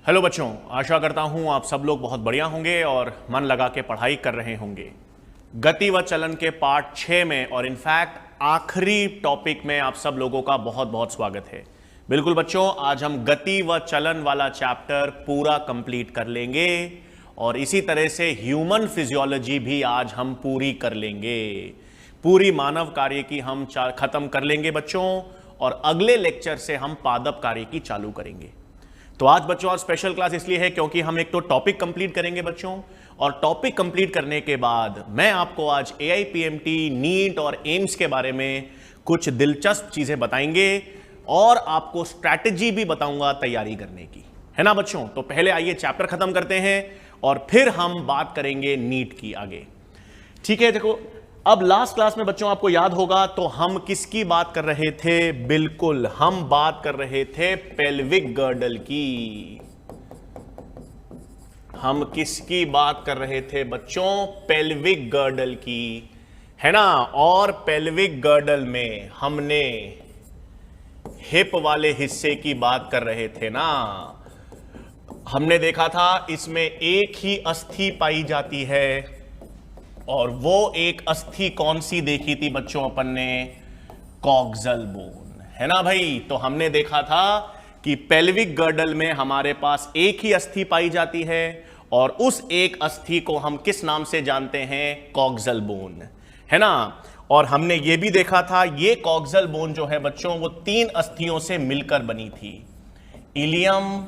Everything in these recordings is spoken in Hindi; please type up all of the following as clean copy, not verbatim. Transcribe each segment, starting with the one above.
हेलो बच्चों, आशा करता हूं आप सब लोग बहुत बढ़िया होंगे और मन लगा के पढ़ाई कर रहे होंगे। गति व चलन के पार्ट 6 में और इनफैक्ट आखिरी टॉपिक में आप सब लोगों का बहुत बहुत स्वागत है। बिल्कुल बच्चों, आज हम गति व चलन वाला चैप्टर पूरा कंप्लीट कर लेंगे और इसी तरह से ह्यूमन फिजियोलॉजी भी आज हम पूरी कर लेंगे। पूरी मानव कार्य की हम खत्म कर लेंगे बच्चों, और अगले लेक्चर से हम पादप कार्य की चालू करेंगे। तो आज बच्चों और स्पेशल क्लास इसलिए है क्योंकि हम एक तो टॉपिक कंप्लीट करेंगे बच्चों, और टॉपिक कंप्लीट करने के बाद मैं आपको आज AIPMT, नीट और एम्स के बारे में कुछ दिलचस्प चीजें बताएंगे और आपको स्ट्रैटेजी भी बताऊंगा तैयारी करने की, है ना बच्चों। तो पहले आइए चैप्टर खत्म करते हैं और फिर हम बात करेंगे नीट की आगे। ठीक है, देखो अब लास्ट क्लास में बच्चों आपको याद होगा तो हम किसकी बात कर रहे थे? बिल्कुल, हम बात कर रहे थे पेल्विक गर्डल की। हम किसकी बात कर रहे थे बच्चों? पेल्विक गर्डल की, है ना। और पेल्विक गर्डल में हमने हिप वाले हिस्से की बात कर रहे थे ना। हमने देखा था इसमें एक ही अस्थि पाई जाती है, और वो एक अस्थि कौन सी देखी थी बच्चों अपन ने? कॉक्सल बोन, है ना भाई। तो हमने देखा था कि पेल्विक गर्डल में हमारे पास एक ही अस्थि पाई जाती है, और उस एक अस्थि को हम किस नाम से जानते हैं? कॉक्सल बोन, है ना। और हमने ये भी देखा था ये कॉक्सल बोन जो है बच्चों वो 3 अस्थियों से मिलकर बनी थी, इलियम,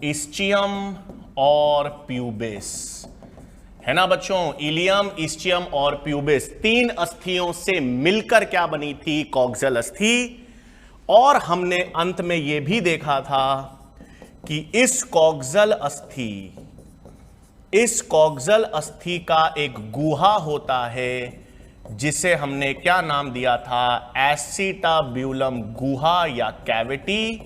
इस्चियम और प्यूबिस, है ना बच्चों। इलियम, इस्चियम और प्यूबिस 3 अस्थियों से मिलकर क्या बनी थी? कॉक्सल अस्थि। और हमने अंत में यह भी देखा था कि इस कॉक्सल अस्थि का एक गुहा होता है जिसे हमने क्या नाम दिया था? एसिटाब्यूलम गुहा या कैविटी।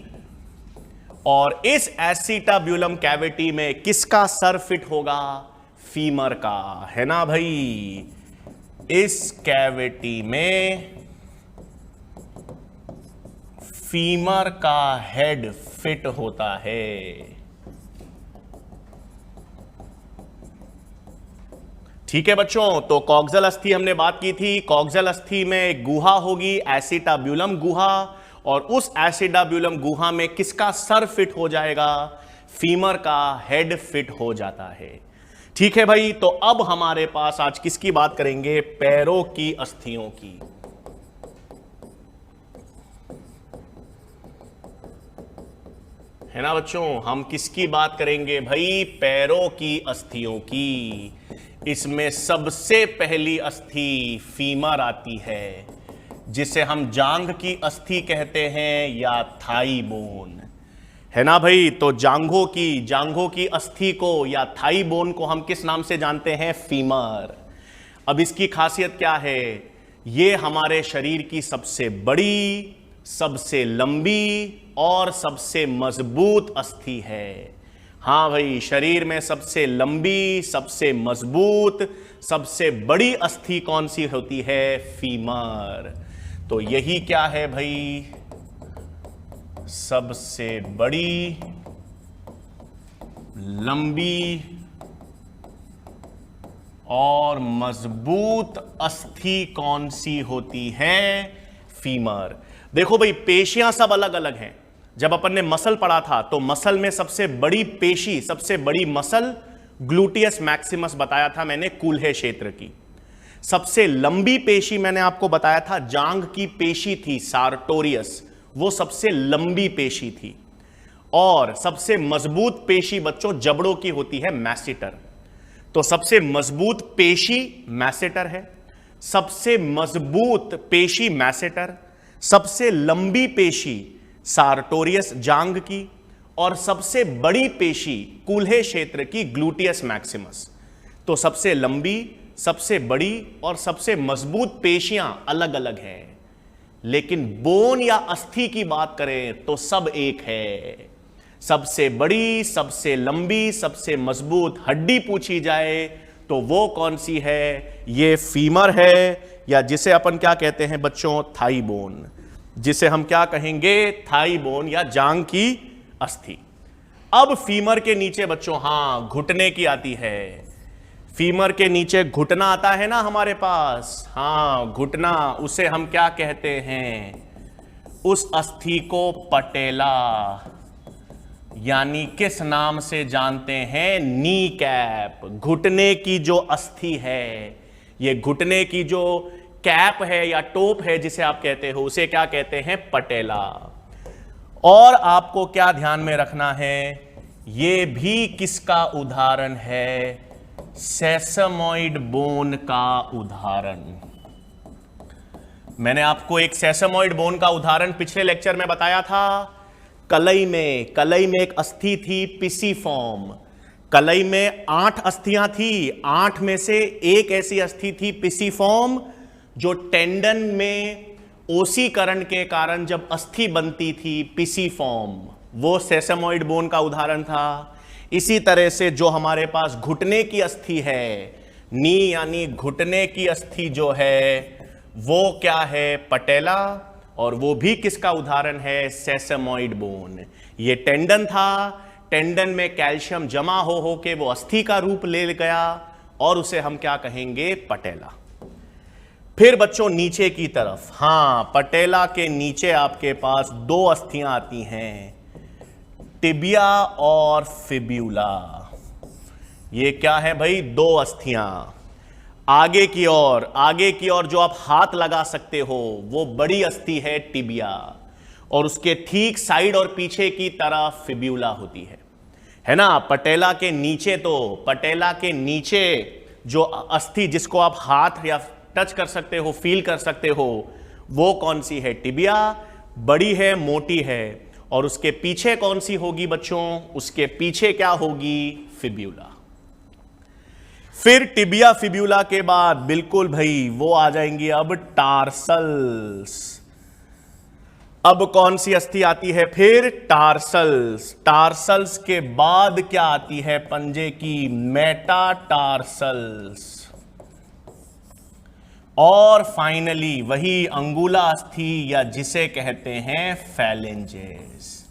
और इस एसिटाब्यूलम कैविटी में किसका सर फिट होगा? फीमर का, है ना भाई। इस कैविटी में फीमर का हेड फिट होता है। ठीक है बच्चों, तो कॉक्सल अस्थि हमने बात की थी। कॉक्सल अस्थि में एक गुहा होगी, एसिटाब्यूलम गुहा, और उस एसिटाब्यूलम गुहा में किसका सर फिट हो जाएगा? फीमर का हेड फिट हो जाता है। ठीक है भाई, तो अब हमारे पास आज किसकी बात करेंगे? पैरों की अस्थियों की, है ना बच्चों। हम किसकी बात करेंगे भाई? पैरों की अस्थियों की। इसमें सबसे पहली अस्थि फीमर आती है, जिसे हम जांघ की अस्थि कहते हैं या थाई बोन, है ना भाई। तो जांघों की अस्थि को या थाई बोन को हम किस नाम से जानते हैं? फीमर। अब इसकी खासियत क्या है? ये हमारे शरीर की सबसे बड़ी, सबसे लंबी और सबसे मजबूत अस्थि है। हां भाई, शरीर में सबसे लंबी, सबसे मजबूत, सबसे बड़ी अस्थि कौन सी होती है? फीमर। तो यही क्या है भाई? सबसे बड़ी, लंबी और मजबूत अस्थि कौन सी होती है? फीमर। देखो भाई, पेशियां सब अलग अलग हैं। जब अपन ने मसल पढ़ा था तो मसल में सबसे बड़ी पेशी, सबसे बड़ी मसल ग्लूटियस मैक्सिमस बताया था मैंने, कूल्हे क्षेत्र की। सबसे लंबी पेशी मैंने आपको बताया था जांघ की पेशी थी, सार्टोरियस, वो सबसे लंबी पेशी थी। और सबसे मजबूत पेशी बच्चों जबड़ों की होती है, मैसेटर। तो सबसे मजबूत पेशी मैसेटर है, सबसे मजबूत पेशी मैसेटर, सबसे लंबी पेशी सार्टोरियस जांघ की, और सबसे बड़ी पेशी कूल्हे क्षेत्र की ग्लूटियस मैक्सिमस। तो सबसे लंबी, सबसे बड़ी और सबसे मजबूत पेशियां अलग अलग हैं, लेकिन बोन या अस्थि की बात करें तो सब एक है। सबसे बड़ी, सबसे लंबी, सबसे मजबूत हड्डी पूछी जाए तो वो कौन सी है? ये फीमर है, या जिसे अपन क्या कहते हैं बच्चों? थाई बोन, जिसे हम क्या कहेंगे? थाई बोन या जांघ की अस्थि। अब फीमर के नीचे बच्चों, हां, घुटने की आती है। फीमर के नीचे घुटना आता है ना हमारे पास, हां, घुटना, उसे हम क्या कहते हैं? उस अस्थि को पटेला, यानी किस नाम से जानते हैं? Knee cap. घुटने की जो अस्थि है, ये घुटने की जो कैप है या टोप है जिसे आप कहते हो, उसे क्या कहते हैं? पटेला। और आपको क्या ध्यान में रखना है, ये भी किसका उदाहरण है? सेसमॉइड बोन का उदाहरण। मैंने आपको एक सेसमॉइड बोन का उदाहरण पिछले लेक्चर में बताया था। कलई में एक अस्थि थी पिसीफॉर्म। कलई में 8 अस्थियां थी, 8 में से एक ऐसी अस्थि थी पिसीफॉर्म जो टेंडन में ओसीकरण के कारण जब अस्थि बनती थी पिसीफॉर्म, वो सेसमॉइड बोन का उदाहरण था। इसी तरह से जो हमारे पास घुटने की अस्थि है, नी यानी घुटने की अस्थि जो है, वो क्या है? पटेला। और वो भी किसका उदाहरण है? सेसमॉइड बोन। ये टेंडन था, टेंडन में कैल्शियम जमा हो के वो अस्थि का रूप ले गया और उसे हम क्या कहेंगे? पटेला। फिर बच्चों नीचे की तरफ, हां, पटेला के नीचे आपके पास 2 अस्थियां आती हैं, टिबिया और फिब्यूला। ये क्या है भाई? 2 अस्थियां। आगे की ओर जो आप हाथ लगा सकते हो, वो बड़ी अस्थि है टिबिया, और उसके ठीक साइड और पीछे की तरफ फिब्यूला होती है ना? पटेला के नीचे, तो पटेला के नीचे जो अस्थि जिसको आप हाथ या टच कर सकते हो, फील कर सकते हो, वो कौन सी है? टिबिया। बड़ी है, मोटी है। और उसके पीछे कौन सी होगी बच्चों? उसके पीछे क्या होगी? फिब्यूला। फिर टिबिया फिब्यूला के बाद बिल्कुल भाई वो आ जाएंगी अब टार्सल्स। अब कौन सी अस्थि आती है फिर? टार्सल्स। टार्सल्स के बाद क्या आती है? पंजे की मेटाटार्सल्स। और फाइनली वही अंगुला अस्थि या जिसे कहते हैं फैलेंजेस,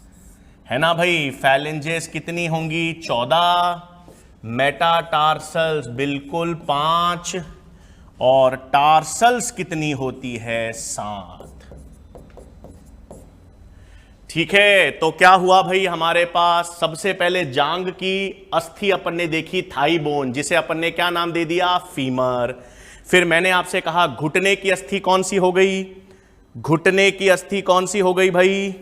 है ना भाई? फैलेंजेस कितनी होंगी? 14। मेटाटार्सल्स बिल्कुल 5। और टार्सल्स कितनी होती है? 7। ठीक है, तो क्या हुआ भाई? हमारे पास सबसे पहले जांग की अस्थि अपन ने देखी, थाई बोन, जिसे अपन ने क्या नाम दे दिया? फीमर। फिर मैंने आपसे कहा घुटने की अस्थि कौन सी हो गई? घुटने की अस्थि कौन सी हो गई भाई?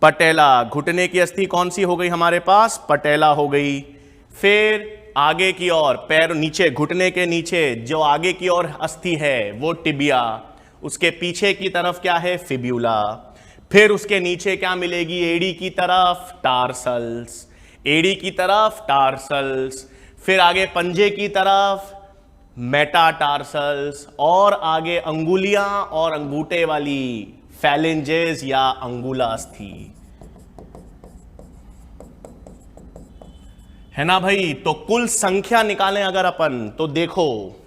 पटेला। घुटने की अस्थि कौन सी हो गई हमारे पास? पटेला हो गई। फिर आगे की ओर, पैर नीचे, घुटने के नीचे जो आगे की ओर अस्थि है वो टिबिया, उसके पीछे की तरफ क्या है? फिब्यूला। फिर उसके नीचे क्या मिलेगी? एड़ी की तरफ टार्सल्स, एड़ी की तरफ टार्सल्स। फिर आगे पंजे की तरफ मेटाटार्सल्स, और आगे अंगुलियां और अंगूठे वाली फैलेंजेस या अंगुला अस्थि, है ना भाई? तो कुल संख्या निकालें अगर अपन, तो देखो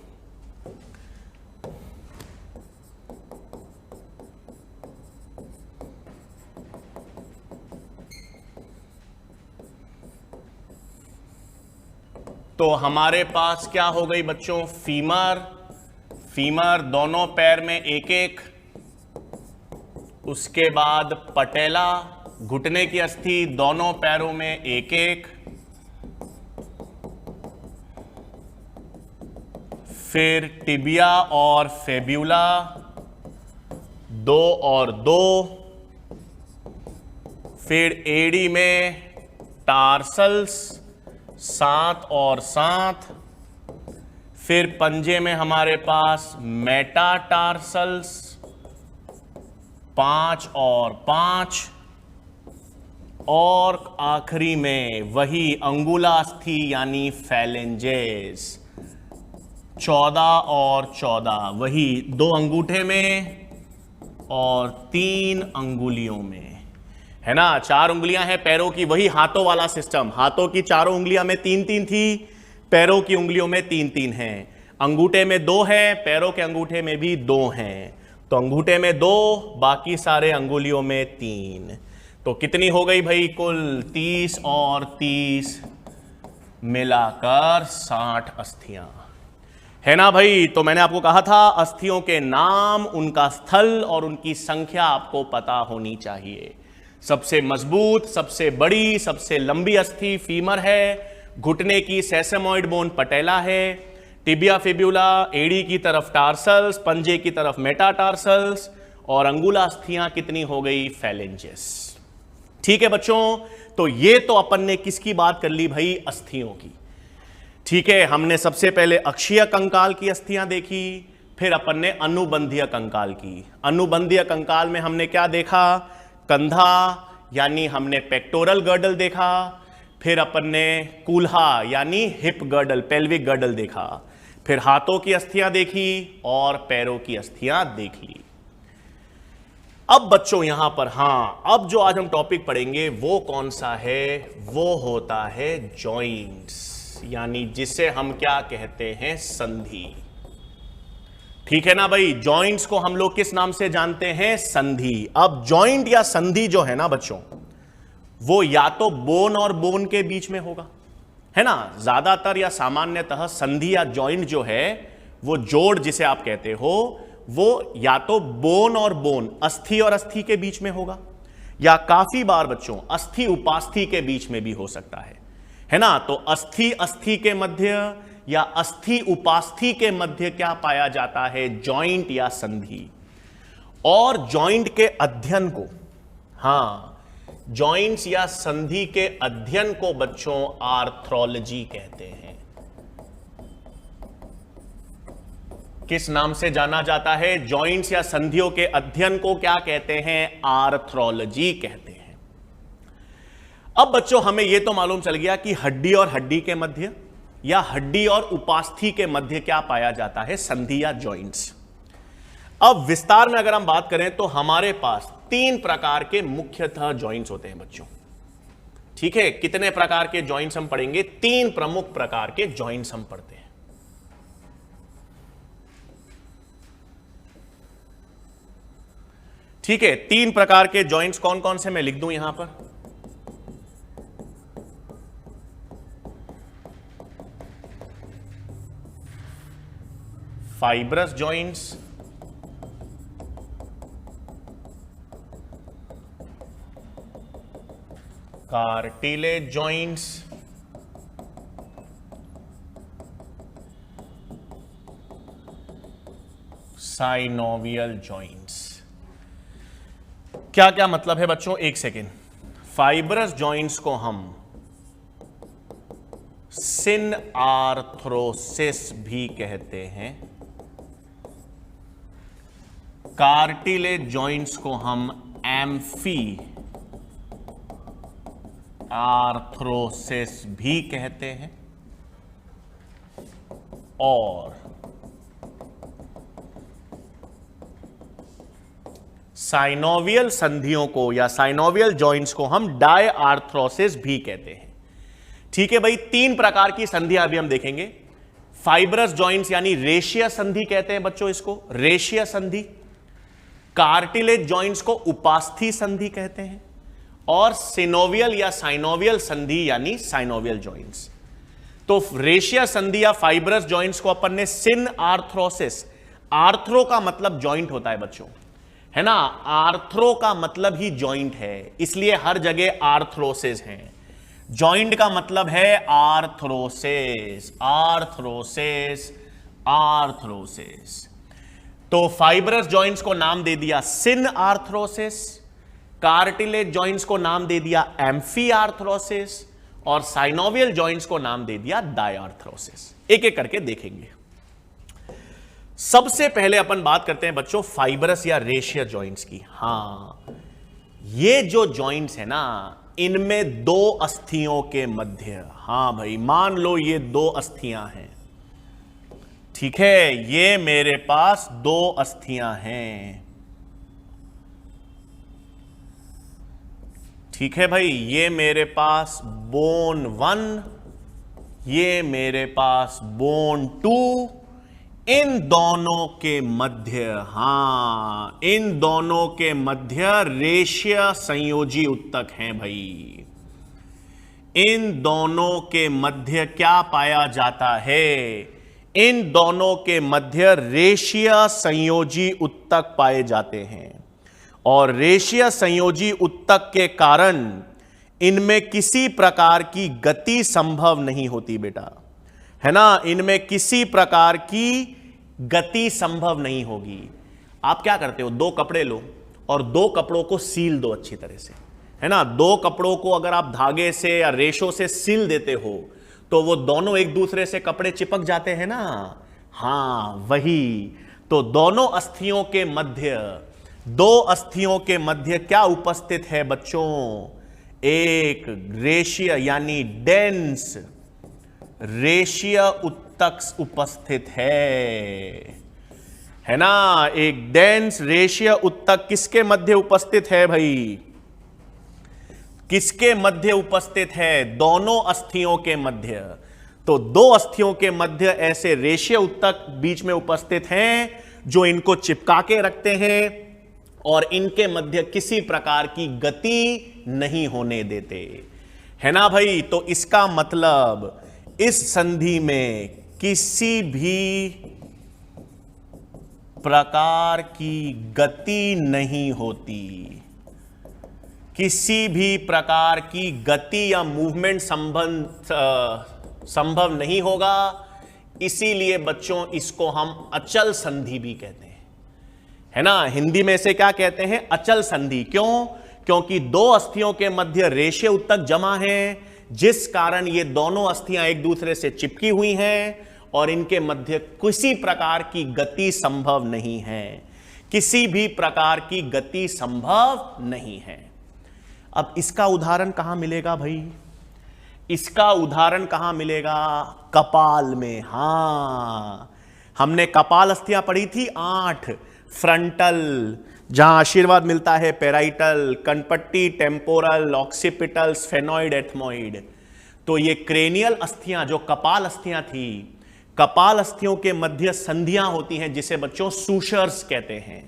तो हमारे पास क्या हो गई बच्चों? फीमर दोनों पैर में एक एक, उसके बाद पटेला, घुटने की अस्थि दोनों पैरों में एक एक, फिर टिबिया और फेब्यूला 2 और 2, फिर एड़ी में टार्सल्स 7 और 7, फिर पंजे में हमारे पास मेटाटार्सल्स 5 और 5, और आखिरी में वही अंगुला अस्थि यानी फैलेंजेस 14 और 14, वही 2 अंगूठे में और 3 अंगुलियों में, है ना? 4 उंगलियां हैं पैरों की, वही हाथों वाला सिस्टम। हाथों की चारों उंगलियां में 3-3 थी, पैरों की उंगलियों में 3-3 हैं। अंगूठे में 2 हैं, पैरों के अंगूठे में भी 2 हैं। तो अंगूठे में 2, बाकी सारे अंगुलियों में 3। तो कितनी हो गई भाई कुल 30 और 30 मिलाकर 60 अस्थियां, है ना भाई। तो मैंने आपको कहा था अस्थियों के नाम, उनका स्थल और उनकी संख्या आपको पता होनी चाहिए। सबसे मजबूत, सबसे बड़ी, सबसे लंबी अस्थि फीमर है, घुटने की सेसेमॉइड बोन पटेला है, टिबिया फिब्यूला, एड़ी की तरफ टार्सल्स, पंजे की तरफ मेटाटार्सल्स, और अंगुला अस्थियां कितनी हो गई फेलेंजेस। ठीक है बच्चों, तो ये तो अपन ने किसकी बात कर ली भाई, अस्थियों की। ठीक है, हमने सबसे पहले अक्षीय कंकाल की अस्थियां देखी, फिर अपन ने अनुबंधीय कंकाल की। अनुबंधीय कंकाल में हमने क्या देखा, कंधा यानी हमने पेक्टोरल गर्डल देखा, फिर अपन ने कूल्हा यानी हिप गर्डल, पेल्विक गर्डल देखा, फिर हाथों की अस्थियां देखी और पैरों की अस्थियां देख ली। अब बच्चों यहां पर अब जो आज हम टॉपिक पढ़ेंगे वो कौन सा है, वो होता है जॉइंट्स, यानी जिसे हम क्या कहते हैं, संधि। ठीक है ना भाई, जॉइंट्स को हम लोग किस नाम से जानते हैं, संधि। अब जॉइंट या संधि जो है ना बच्चों, वो या तो बोन और बोन के बीच में होगा, है ना। ज्यादातर या सामान्यतः संधि या जॉइंट जो है, वो जोड़ जिसे आप कहते हो, वो या तो बोन और बोन, अस्थि और अस्थि के बीच में होगा, या काफी बार बच्चों अस्थि उपास्थि के बीच में भी हो सकता है ना। तो अस्थि अस्थि के मध्य या अस्थि उपास्थि के मध्य क्या पाया जाता है, जॉइंट या संधि। और जॉइंट के अध्ययन को, जॉइंट्स या संधि के अध्ययन को बच्चों आर्थ्रोलॉजी कहते हैं। किस नाम से जाना जाता है, जॉइंट्स या संधियों के अध्ययन को क्या कहते हैं, आर्थ्रोलॉजी कहते हैं। अब बच्चों हमें यह तो मालूम चल गया कि हड्डी और हड्डी के मध्य या हड्डी और उपास्थि के मध्य क्या पाया जाता है, संधि या जॉइंट्स। अब विस्तार में अगर हम बात करें तो हमारे पास 3 प्रकार के मुख्यतः जॉइंट्स होते हैं बच्चों। ठीक है, कितने प्रकार के जॉइंट्स हम पढ़ेंगे, 3 प्रमुख प्रकार के जॉइंट्स हम पढ़ते हैं। ठीक है, 3 प्रकार के जॉइंट्स कौन कौन से मैं लिख दूं यहां पर। Fibrous joints, cartilage joints, synovial joints. क्या क्या मतलब है बच्चों, एक सेकेंड। फाइब्रस जॉइंट्स को हम सिन आर्थ्रोसिस भी कहते हैं, कार्टिलेज जॉइंट्स को हम एम्फी आर्थ्रोसिस भी कहते हैं, और साइनोवियल संधियों को या साइनोवियल जॉइंट्स को हम डाई आर्थ्रोसिस भी कहते हैं। ठीक है भाई, 3 प्रकार की संधियां अभी हम देखेंगे। फाइब्रस जॉइंट्स यानी रेशिया संधि कहते हैं बच्चों इसको, रेशिया संधि। कार्टिलेज जॉइंट्स को उपास्थि संधि कहते हैं, और सिनोवियल या साइनोवियल संधि यानी साइनोवियल जॉइंट्स। तो रेशिया संधि या फाइब्रस जॉइंट्स को अपन ने सिन आर्थ्रोसिस, आर्थ्रो का मतलब जॉइंट होता है बच्चों, है ना। आर्थ्रो का मतलब ही जॉइंट है, इसलिए हर जगह आर्थ्रोसिस है। जॉइंट का मतलब है आर्थ्रोसिस, आर्थ्रोसिस, आर्थ्रोसिस। तो फाइब्रस जॉइंट्स को नाम दे दिया सिन आर्थ्रोसिस, कार्टिलेज जॉइंट्स को नाम दे दिया एम्फी आर्थ्रोसिस, और साइनोवियल जॉइंट्स को नाम दे दिया डायआर्थ्रोसिस। एक एक करके देखेंगे। सबसे पहले अपन बात करते हैं बच्चों फाइब्रस या रेशिया जॉइंट्स की। ये जो जॉइंट्स है ना, इनमें 2 अस्थियों के मध्य, भाई मान लो ये 2 अस्थियां हैं। ठीक है, ये मेरे पास 2 अस्थियां हैं। ठीक है भाई, ये मेरे पास बोन 1, ये मेरे पास बोन 2, इन दोनों के मध्य, हां, इन दोनों के मध्य रेषीय संयोजी उत्तक हैं भाई। इन दोनों के मध्य क्या पाया जाता है? इन दोनों के मध्य रेषीय संयोजी उत्तक पाए जाते हैं, और रेषीय संयोजी उत्तक के कारण इनमें किसी प्रकार की गति संभव नहीं होती बेटा, है ना। इनमें किसी प्रकार की गति संभव नहीं होगी। आप क्या करते हो, दो कपड़े लो और दो कपड़ों को सील दो अच्छी तरह से, है ना। दो कपड़ों को अगर आप धागे से या रेशों से सील देते हो तो वो दोनों एक दूसरे से कपड़े चिपक जाते हैं ना। हां, वही तो दोनों अस्थियों के मध्य, दो अस्थियों के मध्य क्या उपस्थित है बच्चों? एक रेषीय यानी डेंस रेषीय उत्तक उपस्थित है ना। एक डेंस रेषीय उत्तक किसके मध्य उपस्थित है भाई? किसके मध्य उपस्थित है? दोनों अस्थियों के मध्य। तो दो अस्थियों के मध्य ऐसे रेषीय उत्तक बीच में उपस्थित हैं जो इनको चिपका के रखते हैं और इनके मध्य किसी प्रकार की गति नहीं होने देते, है ना भाई। तो इसका मतलब इस संधि में किसी भी प्रकार की गति नहीं होती, किसी भी प्रकार की गति या मूवमेंट संभव नहीं होगा। इसीलिए बच्चों इसको हम अचल संधि भी कहते हैं, है ना। हिंदी में से क्या कहते हैं? अचल संधि। क्यों? क्योंकि दो अस्थियों के मध्य रेषीय उत्तक जमा है, जिस कारण ये दोनों अस्थियां एक दूसरे से चिपकी हुई हैं और इनके मध्य किसी प्रकार की गति संभव नहीं है, किसी भी प्रकार की गति संभव नहीं है। अब इसका उदाहरण कहां मिलेगा भाई? इसका उदाहरण कहां मिलेगा? कपाल में। हां, हमने कपाल अस्थियां पढ़ी थी 8, फ्रंटल जहां आशीर्वाद मिलता है, पेराइटल, कनपट्टी, टेम्पोरल, ऑक्सीपिटल, स्फेनॉइड, एथमोइड। तो ये क्रेनियल अस्थियां जो कपाल अस्थियां थी, कपाल अस्थियों के मध्य संधियां होती हैं जिसे बच्चों सूशर्स कहते हैं,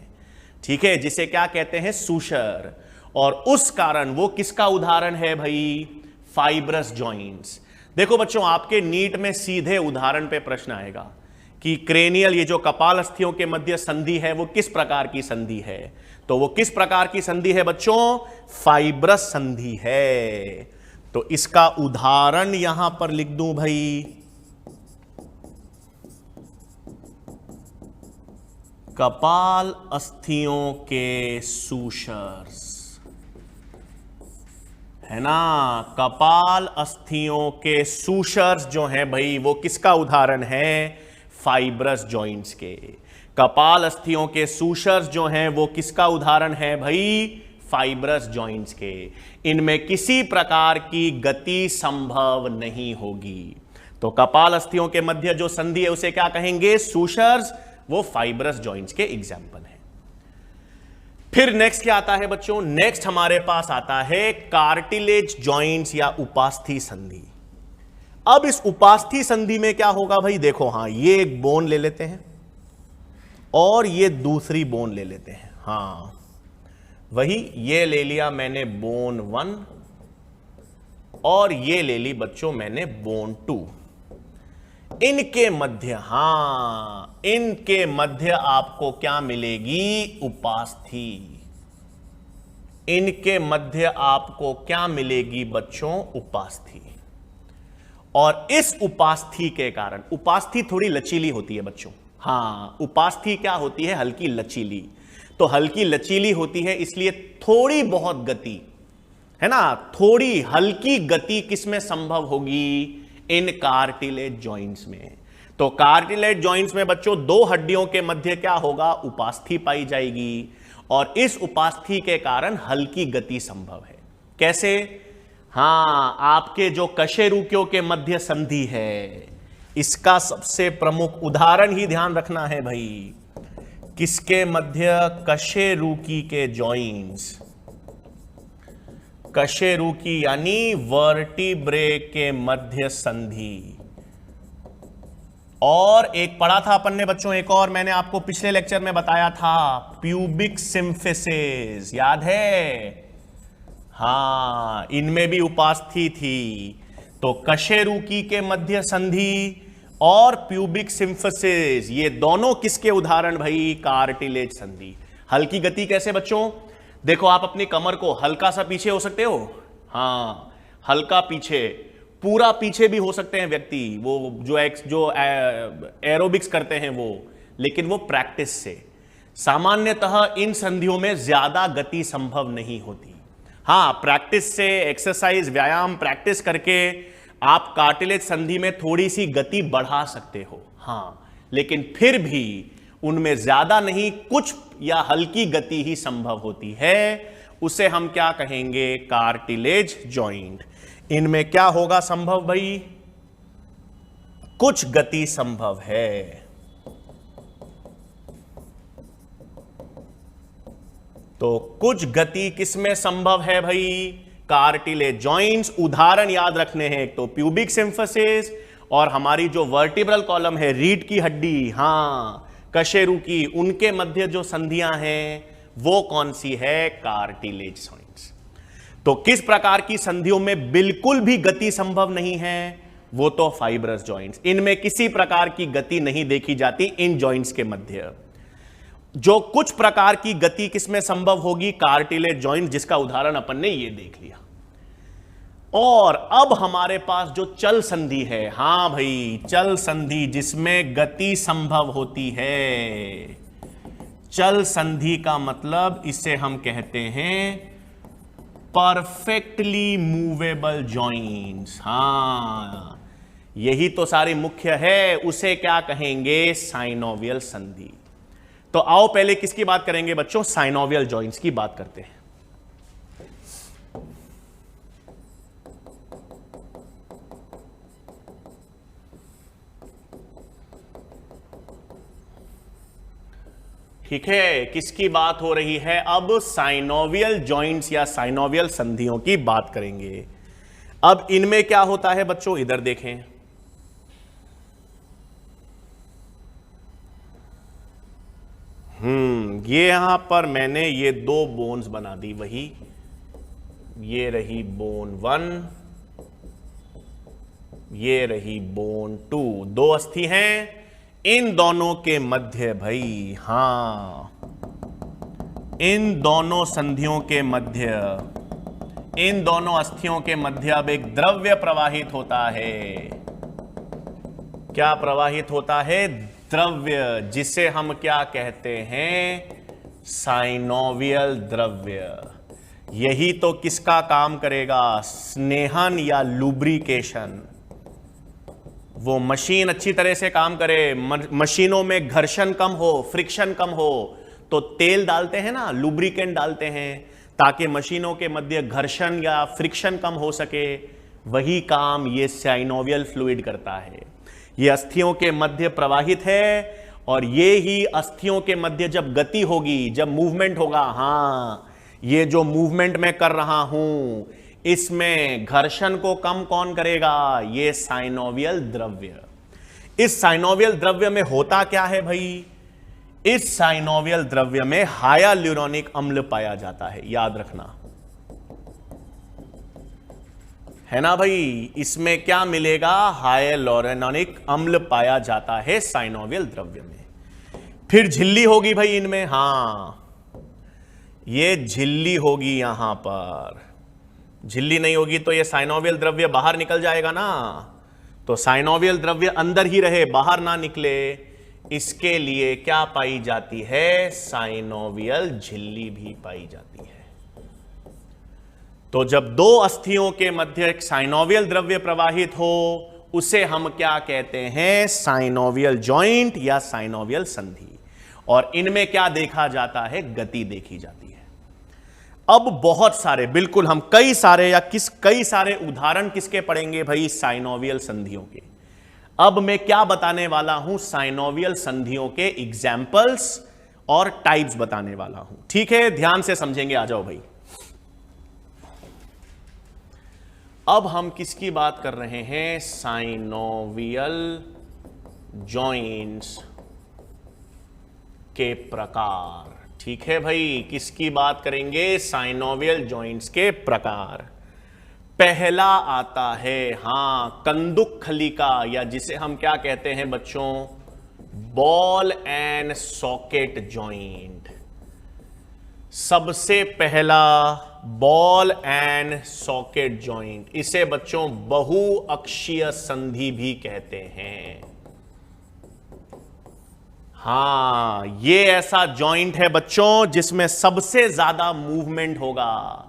ठीक है, जिसे क्या कहते हैं? सूशर। और उस कारण वो किसका उदाहरण है भाई? Fibrous joints. देखो बच्चों, आपके नीट में सीधे उदाहरण पे प्रश्न आएगा कि क्रेनियल, ये जो कपाल अस्थियों के मध्य संधि है, वो किस प्रकार की संधि है? तो वो किस प्रकार की संधि है बच्चों? फाइब्रस संधि है। तो इसका उदाहरण यहां पर लिख दूं भाई, कपाल अस्थियों के सूशर्स, है ना। कपाल अस्थियों के सूशर्स जो हैं भाई, वो किसका उदाहरण है? फाइब्रस जॉइंट्स के। कपाल अस्थियों के सूशर्स जो हैं वो किसका उदाहरण है भाई? फाइब्रस जॉइंट्स के। इनमें किसी प्रकार की गति संभव नहीं होगी। तो कपाल अस्थियों के मध्य जो संधि है उसे क्या कहेंगे? सूशर्स। वो फाइब्रस जॉइंट्स के एग्जाम्पल है। फिर नेक्स्ट क्या आता है बच्चों? नेक्स्ट हमारे पास आता है कार्टिलेज जॉइंट्स या उपास्थि संधि। अब इस उपास्थि संधि में क्या होगा भाई? देखो, हां, ये एक बोन ले लेते हैं और ये दूसरी बोन ले लेते हैं। हां, वही ये ले लिया मैंने बोन 1 और ये ले ली बच्चों मैंने बोन 2। इनके मध्य, हां, इनके मध्य आपको क्या मिलेगी? उपास्थि। इनके मध्य आपको क्या मिलेगी बच्चों? उपास्थि। और इस उपास्थि के कारण, उपास्थि थोड़ी लचीली होती है बच्चों। हां, उपास्थि क्या होती है? हल्की लचीली। तो हल्की लचीली होती है इसलिए थोड़ी बहुत गति, है ना, थोड़ी हल्की गति किसमें संभव होगी? इन कार्टिलेज जॉइंट्स में। तो कार्टिलेज जॉइंट्स में बच्चों दो हड्डियों के मध्य क्या होगा? उपास्थि पाई जाएगी और इस उपास्थि के कारण हल्की गति संभव है। कैसे? हां, आपके जो कशेरुकियों के मध्य संधि है, इसका सबसे प्रमुख उदाहरण ही ध्यान रखना है भाई। किसके मध्य? कशेरुकी के जॉइंट्स। कशेरुकी यानी वर्टिब्रे के मध्य संधि। और एक पढ़ा था अपन ने बच्चों, एक और मैंने आपको पिछले लेक्चर में बताया था, प्यूबिक सिम्फिसिस, याद है? हां, इनमें भी उपास्थि थी। तो कशेरुकी के मध्य संधि और प्यूबिक सिम्फिसिस, ये दोनों किसके उदाहरण भाई? कार्टिलेज संधि। हल्की गति कैसे बच्चों? देखो, आप अपनी कमर को हल्का सा पीछे हो सकते हो, हां, हल्का पीछे, पूरा पीछे भी हो सकते हैं व्यक्ति, वो जो एरोबिक्स करते हैं वो, लेकिन वो प्रैक्टिस से। सामान्यतः इन संधियों में ज्यादा गति संभव नहीं होती। हां, प्रैक्टिस से, एक्सरसाइज, व्यायाम, प्रैक्टिस करके आप कार्टिलेज संधि में थोड़ी सी गति बढ़ा सकते हो, हां, लेकिन फिर भी उनमें ज्यादा नहीं, कुछ या हल्की गति ही संभव होती है। उसे हम क्या कहेंगे? Cartilage joint. इनमें क्या होगा संभव भाई? कुछ गति संभव है। तो कुछ गति किसमें संभव है भाई? Cartilage joints. उदाहरण याद रखने हैं, एक तो प्यूबिक सिम्फिसिस और हमारी जो वर्टिब्रल कॉलम है, रीढ़ की हड्डी, हां, कशेरुकी, उनके मध्य जो संधियां हैं वो कौन सी है? Cartilage joints. तो किस प्रकार की संधियों में बिल्कुल भी गति संभव नहीं है? वो तो फाइब्रस जॉइंट्स। इनमें किसी प्रकार की गति नहीं देखी जाती इन जॉइंट्स के मध्य। जो कुछ प्रकार की गति किसमें संभव होगी? कार्टिलेज जॉइंट, जिसका उदाहरण अपन ने ये देख लिया। और अब हमारे पास जो चल संधि है, हां भाई, चल संधि जिसमें गति संभव होती है। चल संधि का मतलब इसे हम कहते हैं परफेक्टली मूवेबल जॉइंट्स। हां, यही तो सारी मुख्य है। उसे क्या कहेंगे? साइनोवियल संधि। तो आओ पहले किसकी बात करेंगे बच्चों? साइनोवियल जॉइंट्स की बात करते हैं। ठीक है, किसकी बात हो रही है? अब साइनोवियल जॉइंट्स या साइनोवियल संधियों की बात करेंगे। अब इनमें क्या होता है बच्चों? इधर देखें, ये यहां पर मैंने ये दो बोन्स बना दी, वही ये रही बोन 1, ये रही बोन 2, दो अस्थि हैं। इन दोनों के मध्य भाई, हां, इन दोनों संधियों के मध्य, इन दोनों अस्थियों के मध्य अब एक द्रव्य प्रवाहित होता है। क्या प्रवाहित होता है? द्रव्य, जिसे हम क्या कहते हैं? साइनोवियल द्रव्य। यही तो किसका काम करेगा? स्नेहन या लुब्रिकेशन। वो मशीन अच्छी तरह से काम करे, मशीनों में घर्षण कम हो, फ्रिक्शन कम हो, तो तेल डालते हैं ना, लुब्रिकेंट डालते हैं, ताकि मशीनों के मध्य घर्षण या फ्रिक्शन कम हो सके। वही काम ये साइनोवियल फ्लूइड करता है। ये अस्थियों के मध्य प्रवाहित है, और ये ही अस्थियों के मध्य जब गति होगी, जब मूवमेंट होगा, हां, ये जो मूवमेंट मैं कर रहा हूं, इसमें घर्षण को कम कौन करेगा? ये साइनोवियल द्रव्य। इस साइनोवियल द्रव्य में होता क्या है भाई? इस साइनोवियल द्रव्य में हायालुरोनिक अम्ल पाया जाता है, याद रखना, है ना भाई? इसमें क्या मिलेगा? हायालुरोनिक अम्ल पाया जाता है साइनोवियल द्रव्य में। फिर झिल्ली होगी भाई इनमें, हां, ये झिल्ली होगी यहां पर। झिल्ली नहीं होगी तो ये साइनोवियल द्रव्य बाहर निकल जाएगा ना। तो साइनोवियल द्रव्य अंदर ही रहे, बाहर ना निकले, इसके लिए क्या पाई जाती है? साइनोवियल झिल्ली भी पाई जाती है। तो जब दो अस्थियों के मध्य एक साइनोवियल द्रव्य प्रवाहित हो, उसे हम क्या कहते हैं? साइनोवियल जॉइंट या साइनोवियल संधि। और इनमें क्या देखा जाता है? गति देखी जाती है। अब बहुत सारे, बिल्कुल हम कई सारे उदाहरण किसके पढ़ेंगे भाई? साइनोवियल संधियों के। अब मैं क्या बताने वाला हूं? साइनोवियल संधियों के एग्जाम्पल्स और टाइप्स बताने वाला हूं। ठीक है, ध्यान से समझेंगे, आ जाओ भाई। अब हम किसकी बात कर रहे हैं? साइनोवियल जॉइंट्स के प्रकार। ठीक है भाई, किसकी बात करेंगे? साइनोवियल जॉइंट्स के प्रकार। पहला आता है कंदुक खलिका, या जिसे हम क्या कहते हैं बच्चों? Ball and socket joint. सबसे पहला बॉल एंड सॉकेट जॉइंट, इसे बच्चों बहुअक्षीय संधि भी कहते हैं। ये ऐसा जॉइंट है बच्चों जिसमें सबसे ज्यादा मूवमेंट होगा।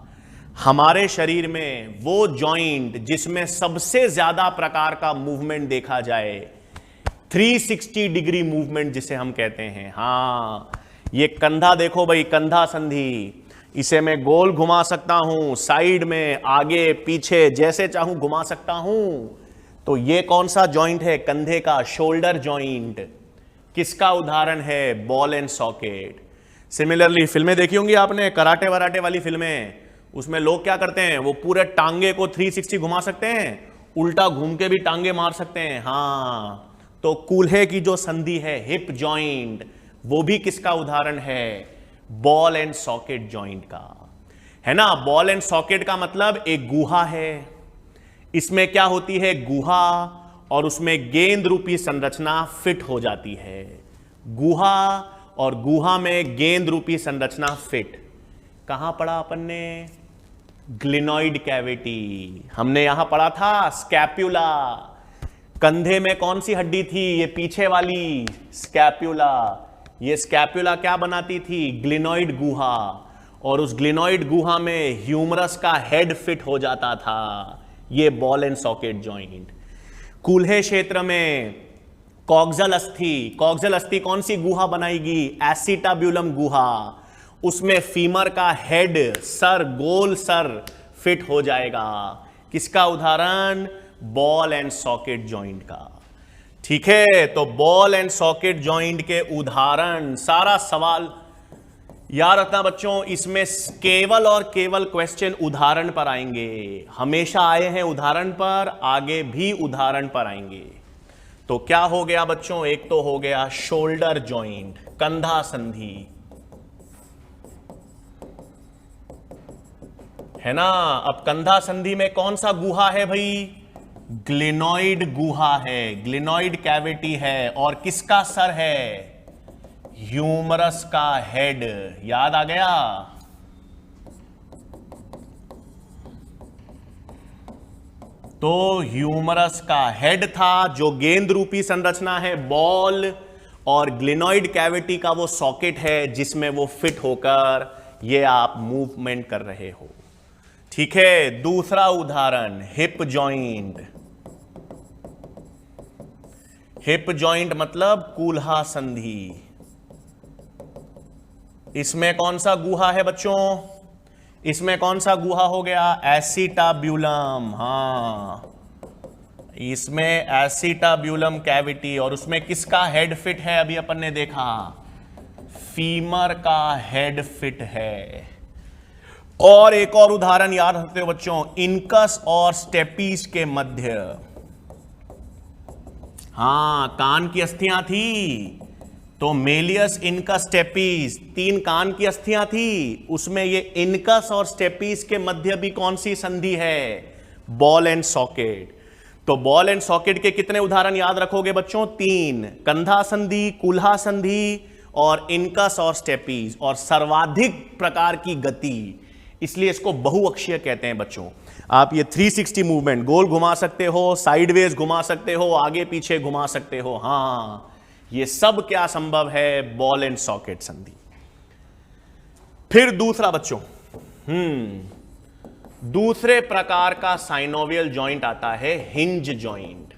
हमारे शरीर में वो जॉइंट जिसमें सबसे ज्यादा प्रकार का मूवमेंट देखा जाए, 360 डिग्री मूवमेंट जिसे हम कहते हैं। ये कंधा देखो भाई, कंधा संधि, इसे मैं गोल घुमा सकता हूं, साइड में, आगे पीछे, जैसे चाहूं घुमा सकता हूं। तो ये कौन सा जॉइंट है? कंधे का शोल्डर जॉइंट। किसका उदाहरण है? Ball and socket. सिमिलरली फिल्में देखी होंगी आपने, कराटे वराटे वाली फिल्में, उसमें लोग क्या करते हैं? वो पूरे टांगे को 360 घुमा सकते हैं, उल्टा घूम के भी टांगे मार सकते हैं। तो कूल्हे की जो संधि है, हिप जॉइंट, वो भी किसका उदाहरण है? बॉल एंड सॉकेट जॉइंट का, है ना। बॉल एंड सॉकेट का मतलब एक गुहा है, इसमें क्या होती है? गुहा, और उसमें गेंद रूपी संरचना फिट हो जाती है। गुहा और गुहा में गेंद रूपी संरचना फिट। कहां पढ़ा अपन ने? Glenoid cavity. हमने यहां पढ़ा था स्कैप्यूला। कंधे में कौन सी हड्डी थी? ये पीछे वाली, स्कैप्यूला। ये स्कैप्यूला क्या बनाती थी? ग्लिनॉइड गुहा, और उस ग्लिनॉइड गुहा में ह्यूमरस का हेड फिट हो जाता था। ये बॉल एंड सॉकेट जॉइंट। कूल्हे क्षेत्र में कॉक्सल अस्थि, कॉक्सल अस्थि कौन सी गुहा बनाएगी? एसिटाब्यूलम गुहा। उसमें फीमर का हेड, सर, गोल सर फिट हो जाएगा। किसका उदाहरण? बॉल एंड सॉकेट जॉइंट का। ठीक है, तो बॉल एंड सॉकेट जॉइंट के उदाहरण। सारा सवाल याद रखना बच्चों, इसमें केवल और केवल क्वेश्चन उदाहरण पर आएंगे। हमेशा आए हैं उदाहरण पर, आगे भी उदाहरण पर आएंगे। तो क्या हो गया बच्चों? एक तो हो गया शोल्डर जॉइंट, कंधा संधि, है ना। अब कंधा संधि में कौन सा गुहा है भाई? ग्लिनॉइड गुहा है, ग्लिनॉइड कैविटी है, और किसका सर है? ह्यूमरस का हेड। याद आ गया? तो ह्यूमरस का हेड था जो गेंद रूपी संरचना है बॉल, और ग्लिनॉइड कैविटी का वो सॉकेट है जिसमें वो फिट होकर ये आप मूवमेंट कर रहे हो। ठीक है, दूसरा उदाहरण हिप जॉइंट। हिप जॉइंट मतलब कूल्हा संधि। इसमें कौन सा गुहा है बच्चों? इसमें कौन सा गुहा हो गया? एसिटाब्यूलम। इसमें एसिटाब्यूलम कैविटी, और उसमें किसका हेड फिट है? अभी अपन ने देखा, फीमर का हेड फिट है। और एक और उदाहरण याद रखते हो बच्चों, इनकस और स्टेपीज के मध्य। कान की अस्थियां थी, तो मेलियस, इनकस, स्टेपीज, 3 कान की अस्थियां थी। उसमें ये इनकस और स्टेपीज के मध्य भी कौन सी संधि है? Ball and socket. तो बॉल एंड सॉकेट के कितने उदाहरण याद रखोगे बच्चों? 3, कंधा संधि, कूल्हा संधि, और इनकस और स्टेपीज, और सर्वाधिक प्रकार की गति, इसलिए इसको बहुअक्षीय कहते हैं बच्चों। आप ये 360 मूवमेंट, गोल घुमा सकते हो, साइडवेज घुमा सकते हो, आगे पीछे घुमा सकते हो। ये सब क्या संभव है? बॉल एंड सॉकेट संधि। फिर दूसरा बच्चों, दूसरे प्रकार का साइनोवियल जॉइंट आता है हिंज जॉइंट।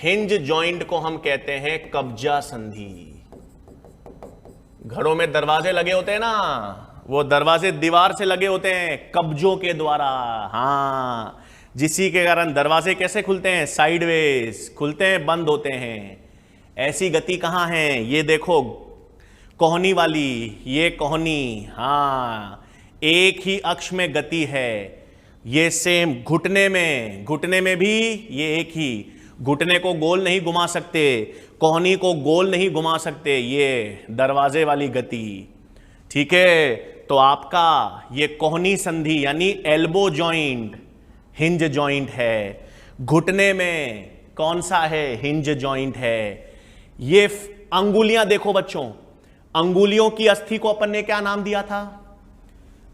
हिंज जॉइंट को हम कहते हैं कब्जा संधि। घरों में दरवाजे लगे होते हैं ना, वो दरवाजे दीवार से लगे होते हैं कब्जों के द्वारा। जिसी के कारण दरवाजे कैसे खुलते हैं? साइडवेज खुलते हैं, बंद होते हैं। ऐसी गति कहां है? ये देखो कोहनी वाली, ये कोहनी, एक ही अक्ष में गति है। ये सेम घुटने में भी ये एक ही, घुटने को गोल नहीं घुमा सकते, कोहनी को गोल नहीं घुमा सकते, ये दरवाजे वाली गति। ठीक है, तो आपका ये कोहनी संधि यानी एल्बो जॉइंट हिंज जॉइंट है। घुटने में कौन सा है? हिंज जॉइंट है। ये अंगुलियां देखो बच्चों, अंगुलियों की अस्थि को अपन ने क्या नाम दिया था?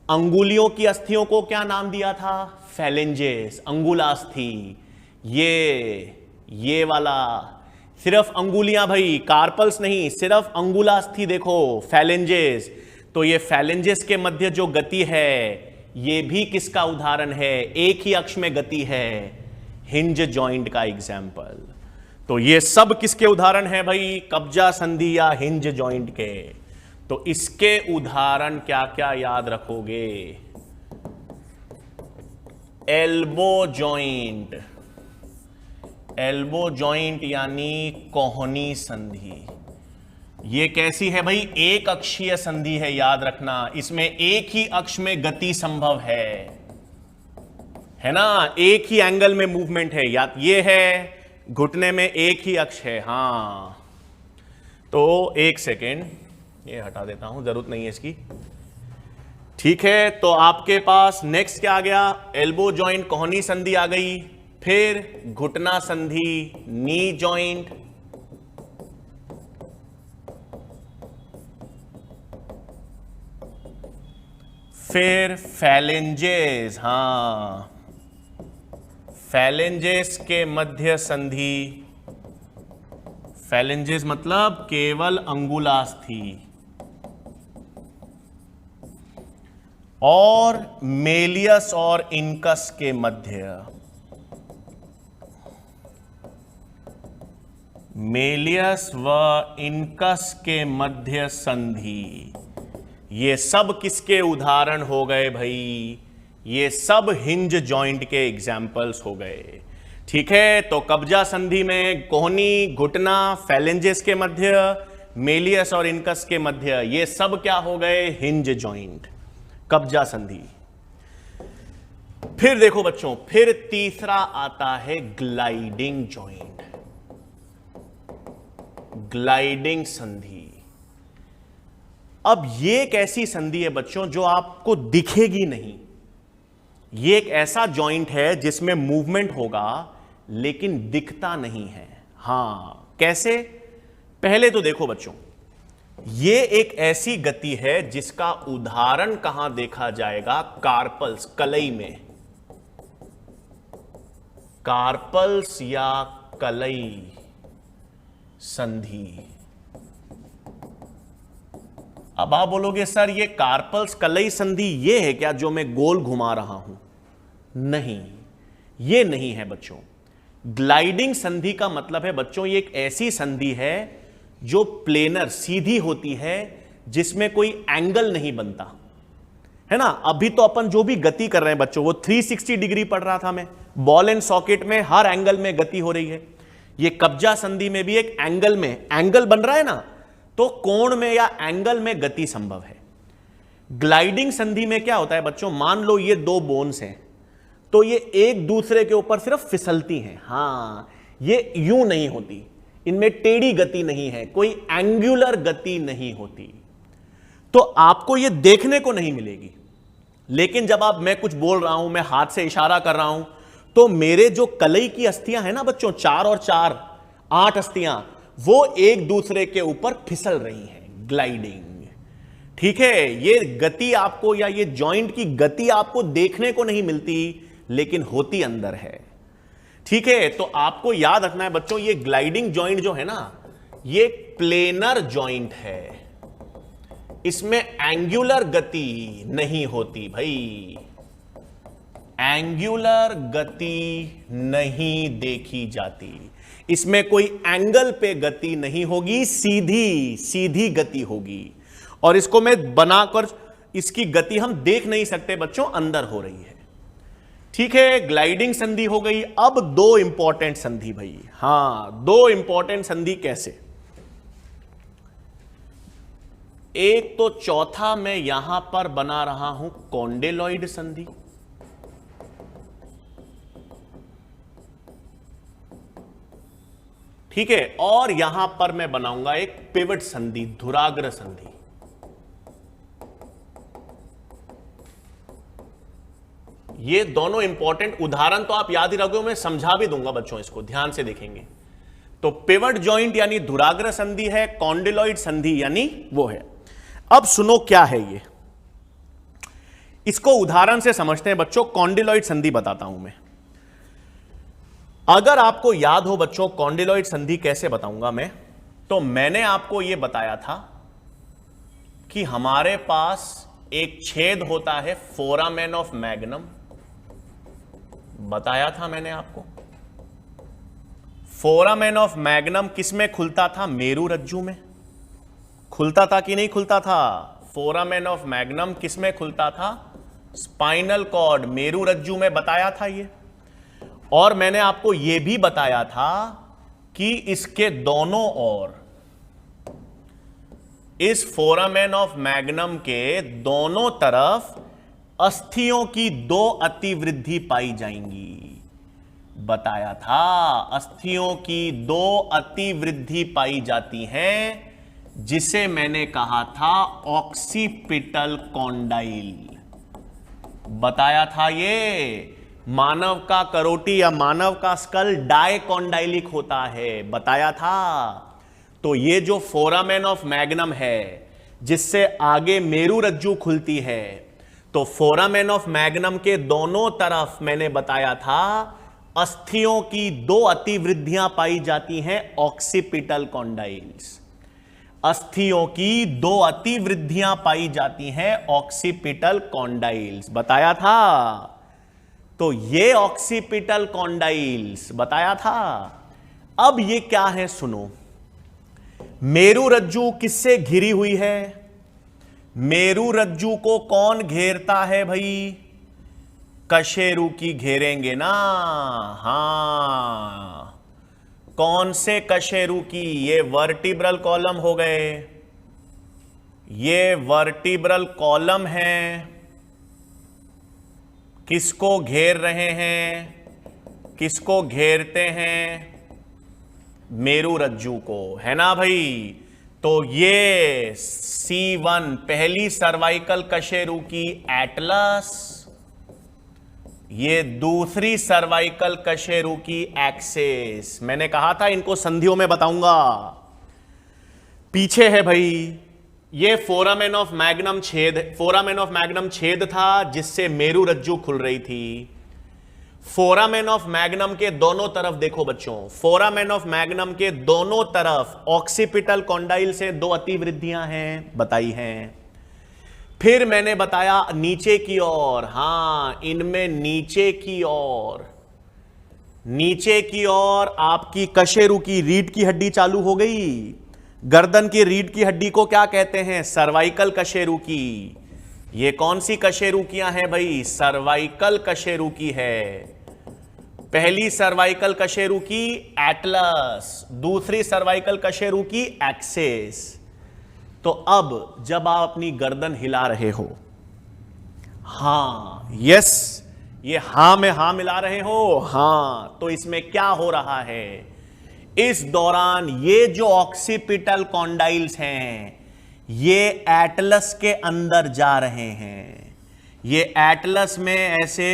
अंगुलियों की अस्थियों को क्या नाम दिया था? फैलेंजेस, अंगुलास्थि। ये वाला सिर्फ अंगुलियां भाई, कार्पल्स नहीं, सिर्फ अंगुलास्थि देखो, फैलेंजेस। तो ये फैलेंजेस के मध्य जो गति है, ये भी किसका उदाहरण है? एक ही अक्ष में गति है, हिंज जॉइंट का एग्जाम्पल। तो ये सब किसके उदाहरण है भाई? कब्जा संधि या हिंज जॉइंट के। तो इसके उदाहरण क्या क्या याद रखोगे? एल्बो जॉइंट, एल्बो जॉइंट यानी कोहनी संधि। ये कैसी है भाई? एक अक्षीय संधि है, याद रखना। इसमें एक ही अक्ष में गति संभव है ना, एक ही एंगल में मूवमेंट है। या ये है घुटने में एक ही अक्ष है। हां, तो एक सेकेंड, ये हटा देता हूं, जरूरत नहीं है इसकी। ठीक है, तो आपके पास नेक्स्ट क्या आ गया? एल्बो जॉइंट, कोहनी संधि आ गई। फिर घुटना संधि, नी जॉइंट। फिर फैलेंजेस, हां, फैलेंजेस के मध्य संधि। फैलेंजेस मतलब केवल अंगुलास्थि। और मेलियस और इनकस के मध्य, मेलियस व इनकस के मध्य संधि। ये सब किसके उदाहरण हो गए भाई? ये सब हिंज जॉइंट के एग्जाम्पल्स हो गए। ठीक है, तो कब्जा संधि में कोहनी, घुटना, फैलेंजेस के मध्य, मेलियस और इनकस के मध्य, ये सब क्या हो गए? हिंज जॉइंट, कब्जा संधि। फिर देखो बच्चों, फिर तीसरा आता है ग्लाइडिंग जॉइंट, ग्लाइडिंग संधि। अब ये एक ऐसी संधि है बच्चों जो आपको दिखेगी नहीं। ये एक ऐसा जॉइंट है जिसमें मूवमेंट होगा लेकिन दिखता नहीं है। हां, कैसे? पहले तो देखो बच्चों, ये एक ऐसी गति है जिसका उदाहरण कहां देखा जाएगा? कार्पल्स, कलई में। कार्पल्स या कलई संधि। अब आप बोलोगे सर ये कार्पल्स कलई संधि ये है क्या जो मैं गोल घुमा रहा हूं? नहीं, ये नहीं है बच्चों। ग्लाइडिंग संधि का मतलब है बच्चों, ये एक ऐसी संधि है जो प्लेनर, सीधी होती है, जिसमें कोई एंगल नहीं बनता है ना। अभी तो अपन जो भी गति कर रहे हैं बच्चों, वो 360 डिग्री पढ़ रहा था मैं। बॉल एंड सॉकेट में हर एंगल में गति हो रही है। ये कब्जा संधि में भी एक एंगल में एंगल बन रहा है ना, तो कोण में या एंगल में गति संभव है। ग्लाइडिंग संधि में क्या होता है बच्चों? मान लो ये दो बोन्स हैं, तो ये एक दूसरे के ऊपर सिर्फ फिसलती हैं। हां, ये यूं नहीं होती, इनमें टेढ़ी गति नहीं है, कोई एंगुलर गति नहीं होती, तो आपको ये देखने को नहीं मिलेगी। लेकिन जब आप, मैं कुछ बोल रहा हूं, मैं हाथ से इशारा कर रहा हूं, तो मेरे जो कलई की अस्थियां हैं ना बच्चों, 4 और 4 8 अस्थियां, वो एक दूसरे के ऊपर फिसल रही हैं। ग्लाइडिंग। ठीक है, ये गति आपको, या ये जॉइंट की गति आपको देखने को नहीं मिलती, लेकिन होती अंदर है। ठीक है, तो आपको याद रखना है बच्चों, ये ग्लाइडिंग जॉइंट जो है ना, ये प्लेनर जॉइंट है, इसमें एंगुलर गति नहीं होती भाई, एंगुलर गति नहीं देखी जाती, इसमें कोई एंगल पे गति नहीं होगी, सीधी सीधी गति होगी। और इसको मैं बनाकर, इसकी गति हम देख नहीं सकते बच्चों, अंदर हो रही है। ठीक है, ग्लाइडिंग संधि हो गई। अब दो इंपॉर्टेंट संधि भाई, हां, दो इंपॉर्टेंट संधि कैसे? एक तो चौथा मैं यहां पर बना रहा हूं कॉन्डेलॉइड संधि, ठीक है, और यहां पर मैं बनाऊंगा एक पिवट संधि, धुराग्र संधि। ये दोनों इंपॉर्टेंट उदाहरण तो आप याद ही रखोगे, मैं समझा भी दूंगा बच्चों, इसको ध्यान से देखेंगे। तो पिवट जॉइंट यानी धुराग्र संधि है, कॉन्डिलॉइड संधि यानी वो है। अब सुनो क्या है ये, इसको उदाहरण से समझते हैं बच्चों। कॉन्डिलॉइड संधि बताता हूं मैं। अगर आपको याद हो बच्चों कॉन्डिलॉइड संधि कैसे बताऊंगा मैं, तो मैंने आपको यह बताया था कि हमारे पास एक छेद होता है फोरामेन ऑफ मैग्नम, बताया था मैंने आपको। फोरामेन ऑफ मैग्नम किस में खुलता था? मेरु रज्जु में खुलता था कि नहीं खुलता था? फोरामेन ऑफ मैग्नम किस में खुलता था? स्पाइनल कॉर्ड, मेरु रज्जु में, बताया था ये। और मैंने आपको यह भी बताया था कि इसके दोनों ओर, इस फोरामेन ऑफ मैग्नम के दोनों तरफ अस्थियों की 2 अतिवृद्धि पाई जाएंगी, बताया था। अस्थियों की 2 अतिवृद्धि पाई जाती हैं, जिसे मैंने कहा था ऑक्सीपिटल कॉन्डाइल, बताया था। ये मानव का करोटी या मानव का स्कल डायकॉन्डाइलिक होता है, बताया था। तो ये जो फोरामेन ऑफ मैग्नम है जिससे आगे मेरु रज्जु खुलती है, तो फोरामेन ऑफ मैग्नम के दोनों तरफ मैंने बताया था अस्थियों की 2 अतिवृद्धियां पाई जाती हैं, ऑक्सीपिटल कॉन्डाइल्स। अस्थियों की 2 अतिवृद्धियां पाई जाती हैं, ऑक्सीपिटल कॉन्डाइल्स, बताया था। तो ये ऑक्सीपिटल कॉन्डाइल्स बताया था। अब ये क्या है सुनो, मेरु रज्जु किससे घिरी हुई है? मेरु रज्जु को कौन घेरता है भाई? कशेरु की घेरेंगे ना। हां, कौन से कशेरु की? ये वर्टिब्रल कॉलम हो गए, ये वर्टिब्रल कॉलम है। किसको घेर रहे हैं? किसको घेरते हैं? मेरु रज्जु को, है ना भाई। तो ये C1 पहली सर्वाइकल कशेरु की एटलस, ये दूसरी सर्वाइकल कशेरु की एक्सिस। मैंने कहा था इनको संधियों में बताऊंगा। पीछे है भाई ये फोरामेन ऑफ मैग्नम छेद, फोरामेन ऑफ मैग्नम छेद था जिससे मेरु रज्जु खुल रही थी। फोरामेन ऑफ मैग्नम के दोनों तरफ देखो बच्चों, फोरामेन ऑफ मैग्नम के दोनों तरफ ऑक्सीपिटल कॉन्डाइल से 2 अतिवृद्धियां हैं, बताई हैं। फिर मैंने बताया नीचे की ओर, हां इनमें नीचे की ओर, नीचे की ओर आपकी कशेरु की रीढ़ की हड्डी चालू हो गई। गर्दन की रीढ़ की हड्डी को क्या कहते हैं? सर्वाइकल कशेरु की। ये कौन सी कशेरुकियां हैं भाई? सर्वाइकल कशेरु की है। पहली सर्वाइकल कशेरु की एटलस, दूसरी सर्वाइकल कशेरु की एक्सिस। तो अब जब आप अपनी गर्दन हिला रहे हो, हां यस, ये हां में हां मिला रहे हो, हां, तो इसमें क्या हो रहा है? इस दौरान ये जो ऑक्सीपिटल कॉन्डाइल्स हैं ये एटलस के अंदर जा रहे हैं। ये एटलस में ऐसे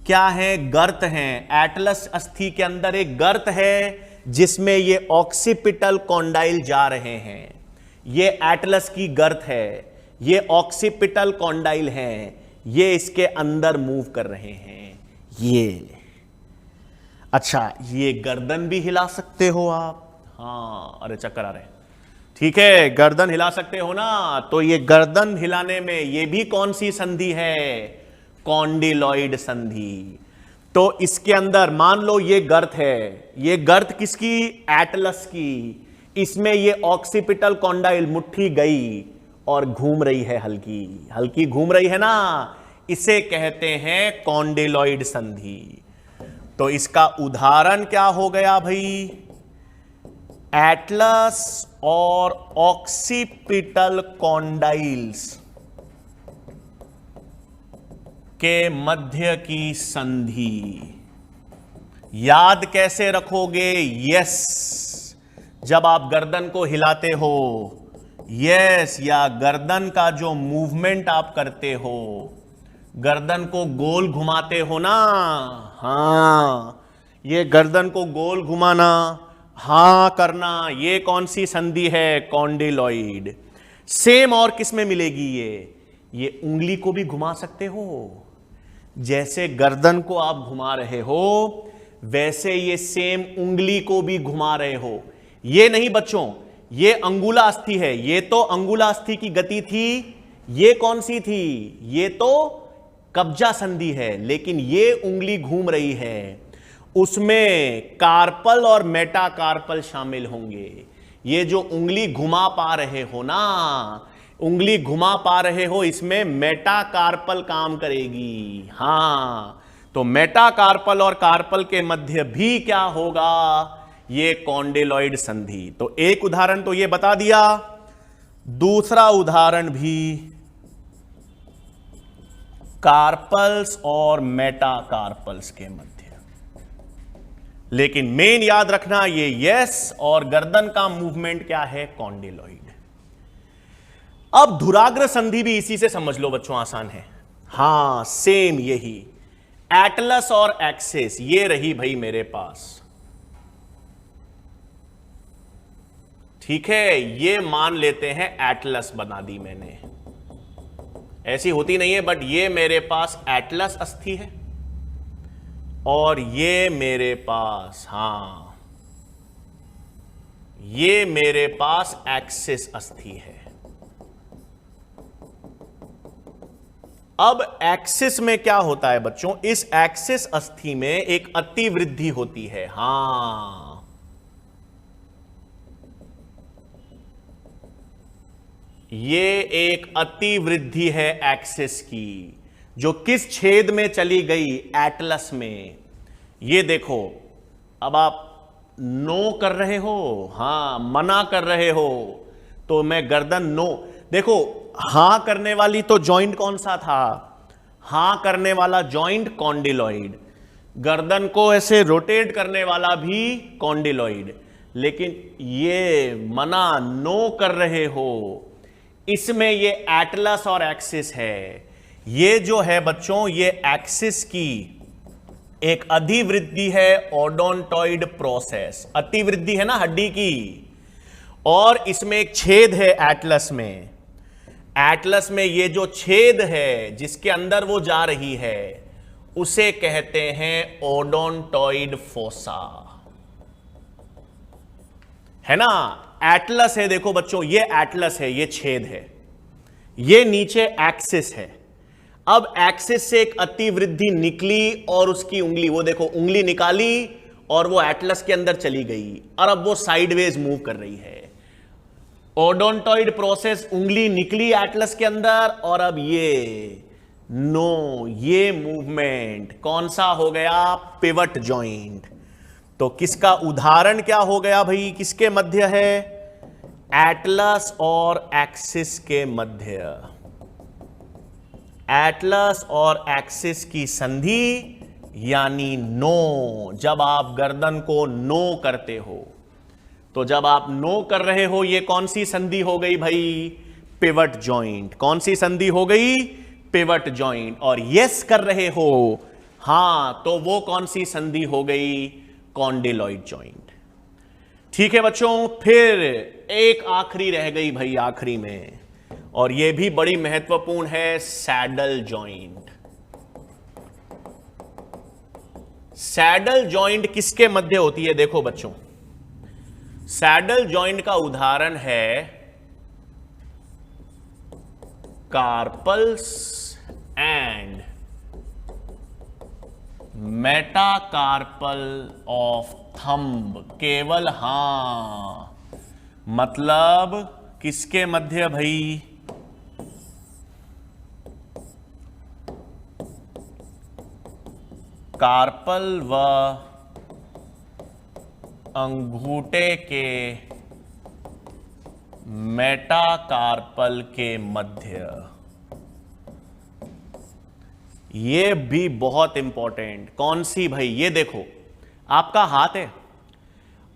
क्या है? गर्त हैं। एटलस अस्थि के अंदर एक गर्त है जिसमें ये ऑक्सीपिटल कॉन्डाइल जा रहे हैं। ये एटलस की गर्त है, ये ऑक्सीपिटल कॉन्डाइल हैं, ये इसके अंदर मूव कर रहे हैं। ये अच्छा, ये गर्दन भी हिला सकते हो आप। हां, अरे चक्कर आ रहे हैं, ठीक है, गर्दन हिला सकते हो ना। तो ये गर्दन हिलाने में ये भी कौन सी संधि है? कॉन्डिलॉइड संधि। तो इसके अंदर मान लो ये गर्त है, ये गर्त किसकी? एटलस की। इसमें ये ऑक्सीपिटल कॉन्डाइल मुट्ठी गई और घूम रही है, हल्की हल्की घूम रही है ना, इसे कहते हैं कॉन्डिलॉइड संधि। तो इसका उदाहरण क्या हो गया भाई? एटलस और ऑक्सीपिटल कॉन्डाइल्स के मध्य की संधि, याद कैसे रखोगे? यस, जब आप गर्दन को हिलाते हो, यस, या गर्दन का जो मूवमेंट आप करते हो, गर्दन को गोल घुमाते हो ना, हां, ये गर्दन को गोल घुमाना, हां करना, ये कौन सी संधि है? कॉन्डिलॉइड। सेम और किस में मिलेगी ये उंगली को भी घुमा सकते हो। जैसे गर्दन को आप घुमा रहे हो, वैसे ये सेम उंगली को भी घुमा रहे हो। ये नहीं बच्चों, ये अंगुला अस्थि है, ये तो अंगुला अस्थि की गति थी। ये कौन सी थी? ये तो कब्जा संधि है, लेकिन ये उंगली घूम रही है, उसमें कार्पल और मेटाकार्पल शामिल होंगे। ये जो उंगली घुमा पा रहे हो ना, उंगली घुमा पा रहे हो, इसमें मेटाकार्पल काम करेगी। हां, तो मेटाकार्पल और कार्पल के मध्य भी क्या होगा? ये कॉन्डिलॉइड संधि। तो एक उदाहरण तो ये बता दिया, दूसरा उदाहरण भी कार्पल्स और मेटाकार्पल्स के मध्य। लेकिन मेन याद रखना, ये यस और गर्दन का मूवमेंट क्या है? कॉन्डिलॉइड। अब धुराग्र संधि भी इसी से समझ लो बच्चों, आसान है। हां, सेम यही, एटलस और एक्सिस, ये रही भाई मेरे पास, ठीक है। ये मान लेते हैं एटलस बना दी मैंने, ऐसी होती नहीं है, बट ये मेरे पास एटलस अस्थि है और ये मेरे पास, हां, ये मेरे पास एक्सिस अस्थि है। अब एक्सिस में क्या होता है बच्चों? इस एक्सिस अस्थि में एक अतिवृद्धि होती है। हां, ये एक अतिवृद्धि है एक्सिस की, जो किस छेद में चली गई? एटलस में। ये देखो, अब आप नो कर रहे हो, हां, मना कर रहे हो, तो मैं गर्दन नो, देखो हां करने वाली तो जॉइंट कौन सा था? हां करने वाला जॉइंट कॉन्डिलॉइड, गर्दन को ऐसे रोटेट करने वाला भी कॉन्डिलॉइड, लेकिन ये मना, नो कर रहे हो, इसमें ये एटलस और एक्सिस है। ये जो है बच्चों, ये एक्सिस की एक अधिवृद्धि है, ओडोंटॉइड प्रोसेस। अतिवृद्धि है ना हड्डी की, और इसमें एक छेद है एटलस में। एटलस में ये जो छेद है जिसके अंदर वो जा रही है, उसे कहते हैं ओडोंटॉइड फोसा, है ना। एटलस है, देखो बच्चों, ये एटलस है, ये छेद है, ये नीचे एक्सिस है। अब एक्सिस से एक अतिवृद्धि निकली और उसकी उंगली, वो देखो उंगली निकाली और वो एटलस के अंदर चली गई, और अब वो साइडवेज मूव कर रही है। ओडोंटॉइड प्रोसेस, उंगली निकली एटलस के अंदर, और अब ये नो, ये मूवमेंट कौन सा हो गया? Pivot joint. तो किसका उदाहरण क्या हो गया भाई? किसके मध्य है? एटलस और एक्सिस के मध्य। एटलस और एक्सिस की संधि यानी नो। जब आप गर्दन को नो करते हो, तो जब आप नो कर रहे हो, ये कौन सी संधि हो गई भाई? Pivot joint. कौन सी संधि हो गई? Pivot joint. और यस कर रहे हो, हां, तो वो कौन सी संधि हो गई? Condyloid joint. ठीक है बच्चों, फिर एक आखिरी रह गई भाई, आखिरी में, और यह भी बड़ी महत्वपूर्ण है, सैडल जॉइंट। सैडल जॉइंट किसके मध्य होती है? देखो बच्चों, सैडल जॉइंट का उदाहरण है carpals and metacarpal of thumb. केवल हां, मतलब किसके मध्य भाई? कार्पल व अंगूठे के मेटाकार्पल के मध्य। ये भी बहुत इंपॉर्टेंट। कौन सी भाई? ये देखो, आपका हाथ है,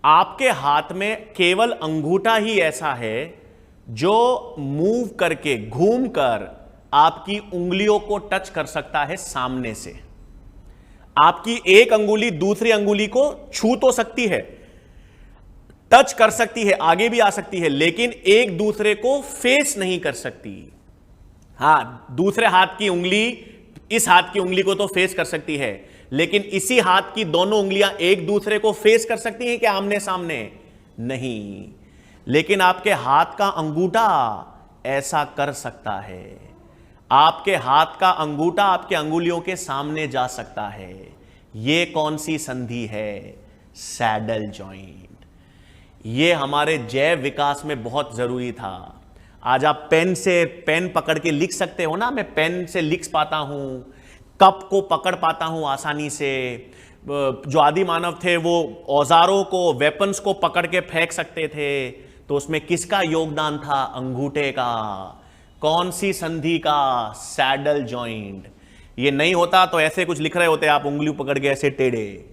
आपके हाथ में केवल अंगूठा ही ऐसा है जो मूव करके, घूम कर आपकी उंगलियों को टच कर सकता है सामने से। आपकी एक अंगुली दूसरी अंगुली को छू तो सकती है, टच कर सकती है, आगे भी आ सकती है, लेकिन एक दूसरे को फेस नहीं कर सकती। हां, दूसरे हाथ की उंगली इस हाथ की उंगली को तो फेस कर सकती है, लेकिन इसी हाथ की दोनों उंगलियां एक दूसरे को फेस कर सकती हैं क्या आमने सामने? नहीं। लेकिन आपके हाथ का अंगूठा ऐसा कर सकता है। आपके हाथ का अंगूठा आपके अंगुलियों के सामने जा सकता है। यह कौन सी संधि है? Saddle joint. यह हमारे जैव विकास में बहुत जरूरी था। आज आप पेन पकड़ के लिख सकते हो ना, मैं पेन से लिख पाता हूं, कप को पकड़ पाता हूं आसानी से। जो आदि मानव थे वो औजारों को, वेपन्स को पकड़ के फेंक सकते थे, तो उसमें किसका योगदान था? अंगूठे का। कौन सी संधि का? Saddle joint. ये नहीं होता तो ऐसे कुछ लिख रहे होते आप उंगली पकड़ के ऐसे टेढ़े,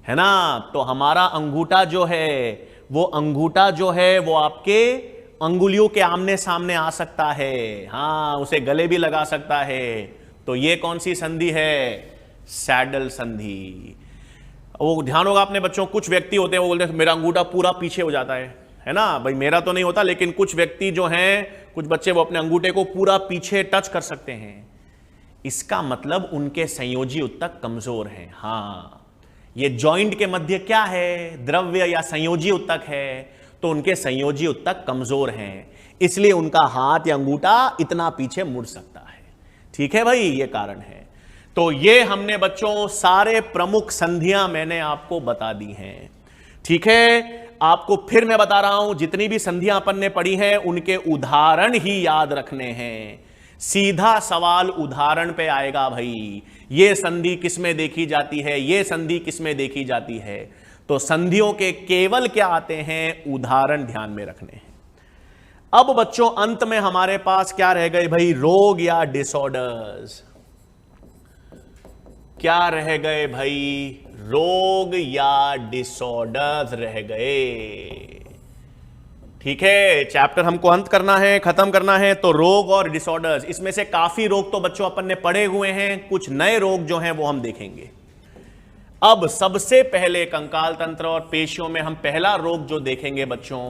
है ना? तो हमारा अंगूठा जो है, वो अंगूठा जो है वो आपके अंगुलियों के आमने सामने आ सकता है। हां, उसे गले भी लगा सकता है। तो ये कौन सी संधि है? सैडल संधि। वो ध्यान होगा आपने बच्चों, कुछ व्यक्ति होते हैं वो बोलते हैं मेरा अंगूठा पूरा पीछे हो जाता है ना? भाई मेरा तो नहीं होता, लेकिन कुछ व्यक्ति जो हैं, कुछ बच्चे वो अपने अंगूठे को पूरा पीछे टच कर सकते हैं। इसका मतलब उनके संयोजी ऊतक कमजोर हैं। हां, ये जॉइंट के मध्य क्या है? द्रव्य या संयोजी ऊतक है, तो उनके संयोजी ऊतक कमजोर हैं, इसलिए उनका हाथ या अंगूठा इतना पीछे मुड़ सकता है। ठीक है भाई, ये कारण है। तो ये हमने बच्चों सारे प्रमुख संधियां मैंने आपको बता दी हैं। ठीक है, आपको फिर मैं बता रहा हूं, जितनी भी संधियां अपन ने पढ़ी हैं उनके उदाहरण ही याद रखने हैं। सीधा सवाल उदाहरण पे आएगा भाई, ये संधि किसमें देखी जाती है, ये संधि किसमें देखी जाती है। तो संधियों के केवल क्या आते हैं? उदाहरण ध्यान में रखने हैं। अब बच्चों अंत में हमारे पास क्या रह गए भाई? रोग या डिसऑर्डर्स। क्या रह गए भाई? रोग या डिसऑर्डर्स रह गए। ठीक है, चैप्टर हमको अंत करना है, खत्म करना है, तो रोग और डिसऑर्डर्स, इसमें से काफी रोग तो बच्चों अपन ने पढ़े हुए हैं, कुछ नए रोग जो हैं वो हम देखेंगे। अब सबसे पहले कंकाल तंत्र और पेशियों में हम पहला रोग जो देखेंगे बच्चों,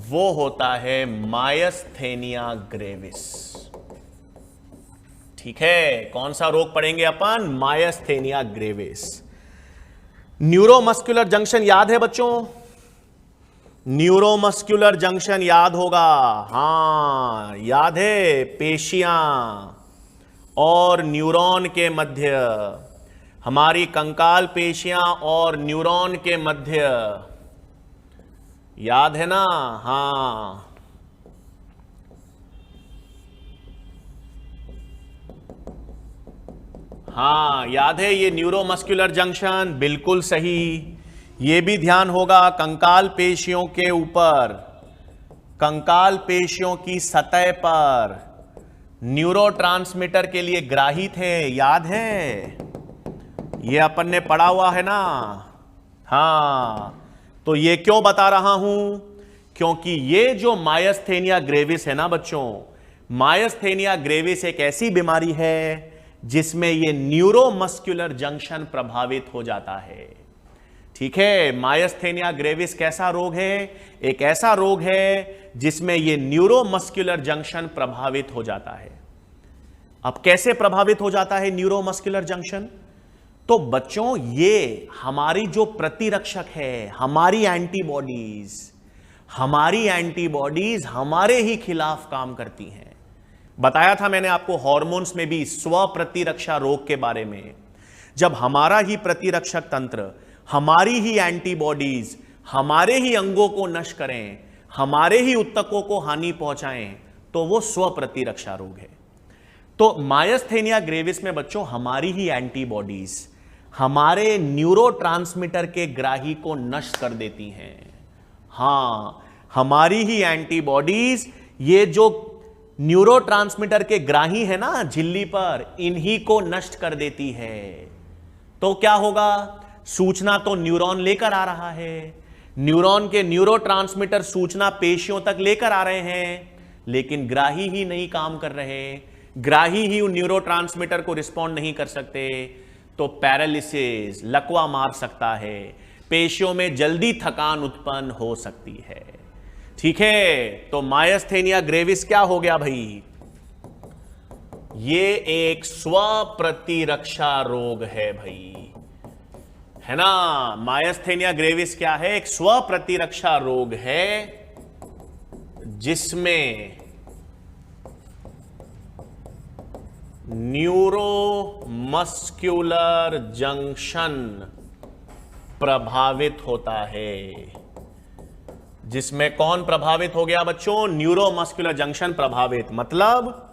वो होता है मायस्थेनिया ग्रेविस। ठीक है, कौन सा रोग पढ़ेंगे अपन? Myasthenia gravis. न्यूरोमस्कुलर जंक्शन याद है बच्चों? न्यूरोमस्कुलर जंक्शन याद होगा, हां याद है। पेशियां और न्यूरॉन के मध्य, हमारी कंकाल पेशियां और न्यूरॉन के मध्य, याद है ना? हां, हां याद है, ये न्यूरोमस्कुलर जंक्शन, बिल्कुल सही। ये भी ध्यान होगा कंकाल पेशियों के ऊपर, कंकाल पेशियों की सतह पर न्यूरोट्रांसमीटर के लिए ग्राही थे, याद है? ये अपन ने पढ़ा हुआ है ना? हां, तो ये क्यों बता रहा हूं? क्योंकि ये जो मायस्थेनिया ग्रेविस है ना बच्चों, मायस्थेनिया ग्रेविस एक ऐसी बीमारी है जिसमें ये न्यूरोमस्कुलर जंक्शन प्रभावित हो जाता है। ठीक है, मायस्थेनिया ग्रेविस कैसा रोग है? एक ऐसा रोग है जिसमें ये न्यूरोमस्कुलर जंक्शन प्रभावित हो जाता है। अब कैसे प्रभावित हो जाता है न्यूरोमस्कुलर जंक्शन? तो बच्चों ये हमारी जो प्रतिरक्षक है, हमारी एंटीबॉडीज हमारे ही खिलाफ काम करती हैं। बताया था मैंने आपको हॉर्मोन्स में भी स्व प्रतिरक्षा रोग के बारे में। जब हमारा ही प्रतिरक्षक तंत्र, हमारी ही एंटीबॉडीज हमारे ही अंगों को नष्ट करें, हमारे ही ऊतकों को हानि पहुंचाएं, तो वो स्व प्रतिरक्षा रोग है। तो मायस्थेनिया ग्रेविस में बच्चों हमारी ही एंटीबॉडीज हमारे न्यूरोट्रांसमीटर के ग्राही को नष्ट कर देती हैं। हां, हमारी ही एंटीबॉडीज ये जो न्यूरोट्रांसमीटर के ग्राही है ना झिल्ली पर, इन्हीं को नष्ट कर देती है। तो क्या होगा? सूचना तो न्यूरॉन लेकर आ रहा है, न्यूरॉन के न्यूरोट्रांसमीटर सूचना पेशियों तक लेकर आ रहे हैं, लेकिन ग्राही ही नहीं काम कर रहे, ग्राही ही उन न्यूरोट्रांसमीटर को रिस्पॉन्ड नहीं कर सकते, तो पैरालिसिस, लकवा मार सकता है, पेशियों में जल्दी थकान उत्पन्न हो सकती है। ठीक है, तो मायस्थेनिया ग्रेविस क्या हो गया भाई? ये एक स्वप्रतिरक्षा रोग है भाई, है ना। मायस्थेनिया ग्रेविस क्या है? एक स्वप्रतिरक्षा रोग है जिसमें न्यूरोमस्कुलर जंक्शन प्रभावित होता है। जिसमें कौन प्रभावित हो गया बच्चों? न्यूरोमस्कुलर जंक्शन प्रभावित, मतलब